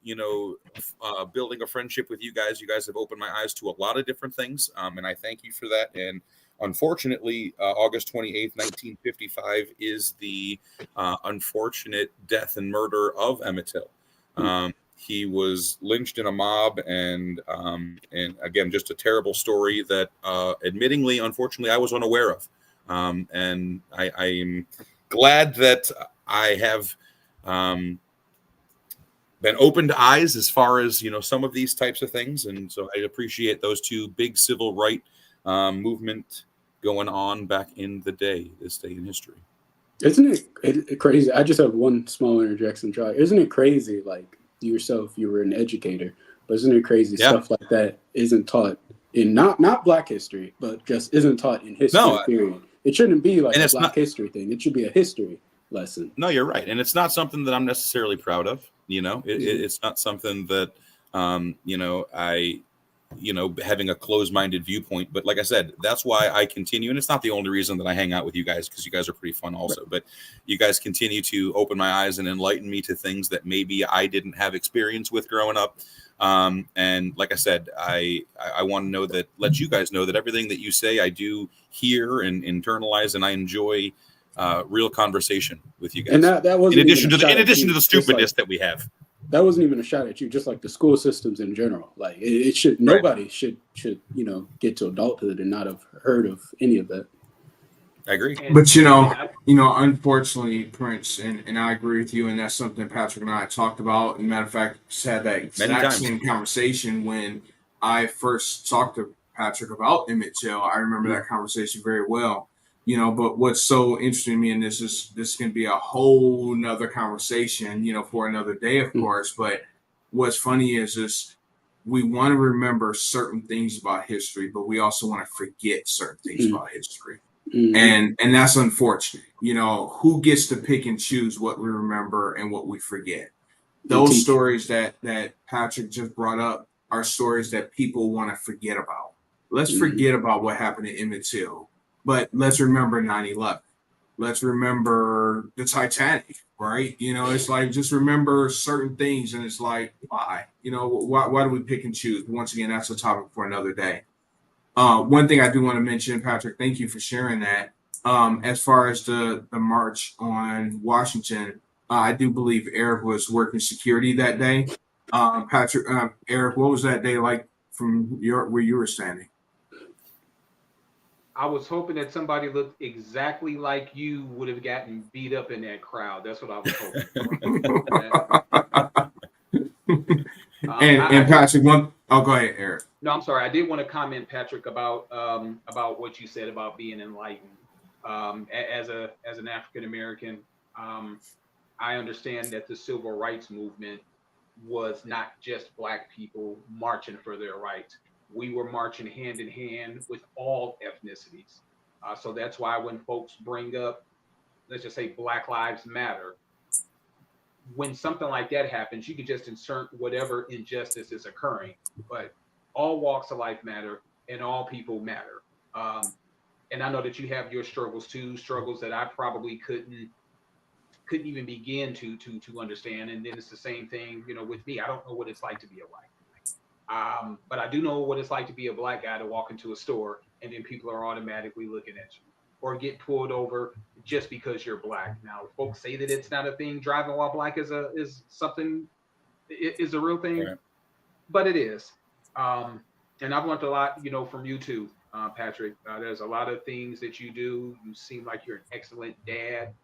building a friendship with you guys have opened my eyes to a lot of different things, and I thank you for that. And unfortunately, August 28th, 1955 is the unfortunate death and murder of Emmett Till. He was lynched in a mob, and again, just a terrible story that, admittingly, unfortunately, I was unaware of. And I am glad that I have been opened eyes as far as some of these types of things, and so I appreciate those two big civil right movement going on back in the day, this day in history. Isn't it crazy? I just have one small interjection, Joy. Isn't it crazy? Like you were an educator, but isn't it crazy stuff like that isn't taught in not Black history, but just isn't taught in history? Period. It shouldn't be like a Black history thing. It should be a history lesson. No, you're right, and it's not something that I'm necessarily proud of. It's not something that I having a closed-minded viewpoint. But like I said, that's why I continue, and it's not the only reason that I hang out with you guys, because you guys are pretty fun also. But you guys continue to open my eyes and enlighten me to things that maybe I didn't have experience with growing up. And like I said, I want to know that, let you guys know that everything that you say, I do hear and internalize, and I enjoy real conversation with you guys. And that wasn't in addition to the stupidness that we have. That wasn't even a shot at you, just like the school systems in general. Like it should, nobody should get to adulthood and not have heard of any of that. I agree. But unfortunately, Prince, and I agree with you, and that's something Patrick and I talked about. And matter of fact, just had that exact same conversation when I first talked to Patrick about Emmett Till. I remember that conversation very well. But what's so interesting to me, and this can be a whole nother conversation, for another day, of course. But what's funny is we want to remember certain things about history, but we also want to forget certain things about history. And that's unfortunate. You know, who gets to pick and choose what we remember and what we forget? Those stories that Patrick just brought up are stories that people want to forget about. Let's forget about what happened in Emmett Till, but let's remember 9/11. Let's remember the Titanic, right? You know, it's like, just remember certain things, and it's like, why? You know, why do we pick and choose? Once again, that's a topic for another day. One thing I do want to mention, Patrick, thank you for sharing that. As far as the march on Washington, I do believe Eric was working security that day. Patrick, Eric, what was that day like from where you were standing? I was hoping that somebody looked exactly like you would have gotten beat up in that crowd. That's what I was hoping. And Patrick, go ahead, Eric. No, I'm sorry. I did want to comment, Patrick, about what you said about being enlightened. As an African American, I understand that the civil rights movement was not just Black people marching for their rights. We were marching hand in hand with all ethnicities. So that's why when folks bring up, let's just say, Black Lives Matter, when something like that happens, you can just insert whatever injustice is occurring. But all walks of life matter, and all people matter. And I know that you have your struggles too, struggles that I probably couldn't even begin to understand. And then it's the same thing, you know, with me. I don't know what it's like to be a white guy. But I do know what it's like to be a Black guy to walk into a store and then people are automatically looking at you, or get pulled over just because you're Black. Now, folks say that it's not a thing. Driving while Black is a real thing, right. But it is. And I've learned a lot, you know, from you too, Patrick. There's a lot of things that you do. You seem like you're an excellent dad.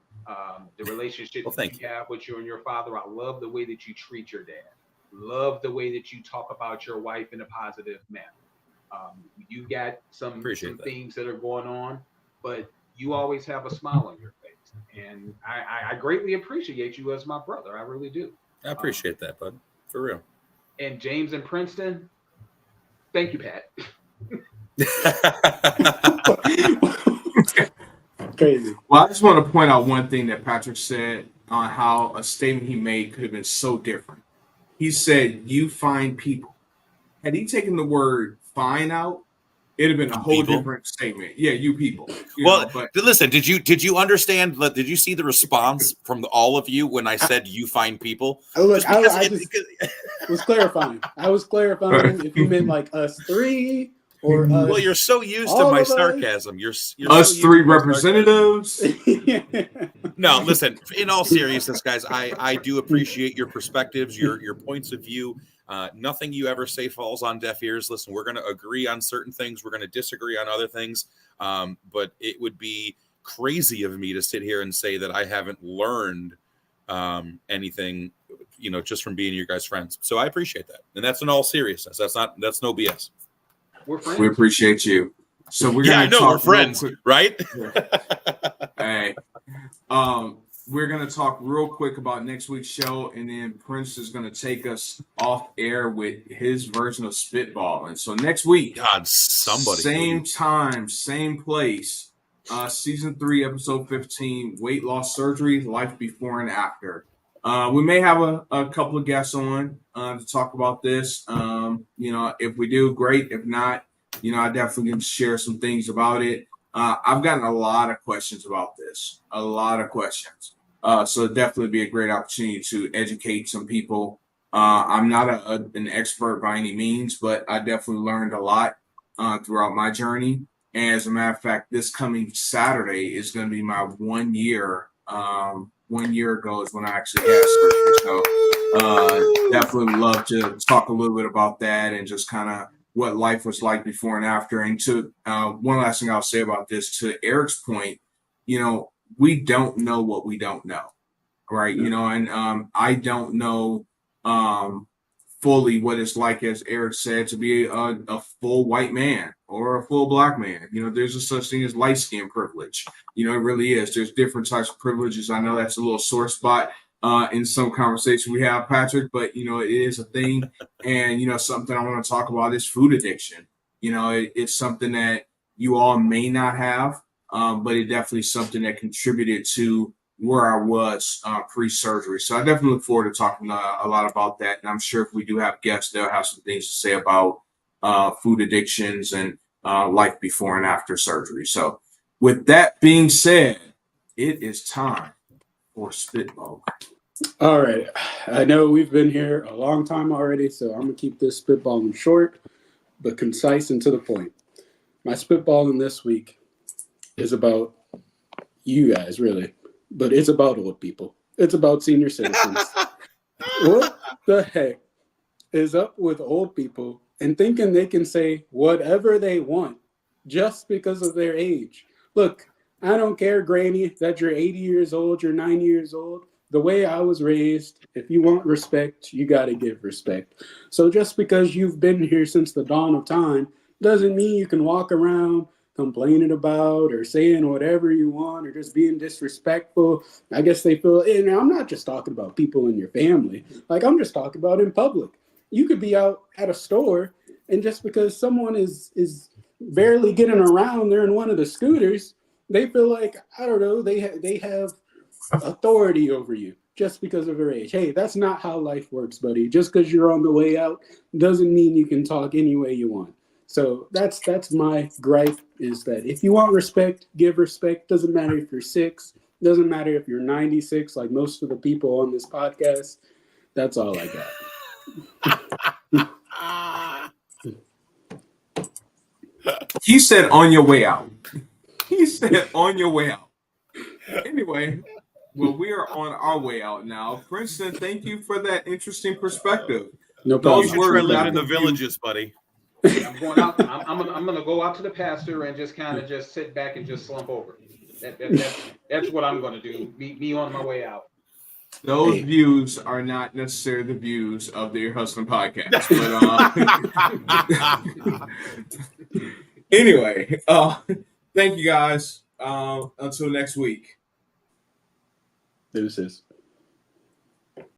The relationship that you have with you and your father, I love the way that you treat your dad. Love the way that you talk about your wife in a positive manner. You got some things that are going on, but you always have a smile on your face. And I greatly appreciate you as my brother. I really do. I appreciate that, bud. For real. And James in Princeton, thank you, Pat. Crazy. Well, I just want to point out one thing that Patrick said on how a statement he made could have been so different. He said, "You find people." Had he taken the word "find" out, it'd have been a whole different statement. Yeah, you people. But listen, did you understand? Did you see the response from all of you when I said "you find people"? Look, I just was clarifying. I was clarifying if you meant like us three. Or well, you're so used to my sarcasm. You're us three representatives. No, listen. In all seriousness, guys, I do appreciate your perspectives, your points of view. Nothing you ever say falls on deaf ears. Listen, we're going to agree on certain things. We're going to disagree on other things. But it would be crazy of me to sit here and say that I haven't learned anything, you know, just from being your guys' friends. So I appreciate that, and that's in all seriousness. That's no BS. We're friends. We appreciate you. So we're I know we're friends, right? Hey, we're gonna talk real quick about next week's show, and then Prince is gonna take us off air with his version of Spitballing. So next week, God, somebody, same time, same place. Season 3, episode 15, weight loss surgery, life before and after. We may have a couple of guests on to talk about this. You know, if we do, great. If not, you know, I definitely can share some things about it. I've gotten a lot of questions about this, a lot of questions. So it'd definitely be a great opportunity to educate some people. I'm not an expert by any means, but I definitely learned a lot throughout my journey. And as a matter of fact, this coming Saturday is going to be my 1 year. 1 year ago is when I actually had surgery. So definitely would love to talk a little bit about that and just kind of what life was like before and after. And to one last thing I'll say about this, to Eric's point, you know, we don't know what we don't know, right? You know, and I don't know fully what it's like, as Eric said, to be a full white man or a full Black man. You know, there's a such thing as light skin privilege. You know, it really is. There's different types of privileges. I know that's a little sore spot in some conversation we have, Patrick, but it is a thing. And something I want to talk about is food addiction. It's something that you all may not have, but it definitely something that contributed to where I was pre-surgery. So I definitely look forward to talking a lot about that. And I'm sure if we do have guests, they'll have some things to say about food addictions and life before and after surgery. So with that being said, it is time for Spitball. All right. I know we've been here a long time already, so I'm going to keep this spitballing short, but concise and to the point. My spitballing this week is about you guys, really, but it's about old people. It's about senior citizens. What the heck is up with old people and thinking they can say whatever they want just because of their age? Look, I don't care, Granny, that you're 80 years old, you're 90 years old. The way I was raised, if you want respect, you got to give respect. So just because you've been here since the dawn of time doesn't mean you can walk around complaining about or saying whatever you want or just being disrespectful. I guess they feel, and I'm not just talking about people in your family. Like, I'm just talking about in public. You could be out at a store, and just because someone is barely getting around, they're in one of the scooters, they feel like, I don't know, they have authority over you just because of your age. Hey, that's not how life works, buddy. Just because you're on the way out doesn't mean you can talk any way you want. So that's my gripe, is that if you want respect, give respect. Doesn't matter if you're 6, doesn't matter if you're 96, like most of the people on this podcast. That's all I got. He said on your way out. He said on your way out. Anyway, well, we are on our way out now. Princeton, thank you for that interesting perspective. No You problem. should try living in the villages, buddy. I'm going out. I'm gonna go out to the pasture and just kind of just sit back and just slump over. That's what I'm gonna do. Me on my way out. Those views are not necessarily the views of the Ear Hustling podcast. But anyway, thank you guys. Until next week. Deuces.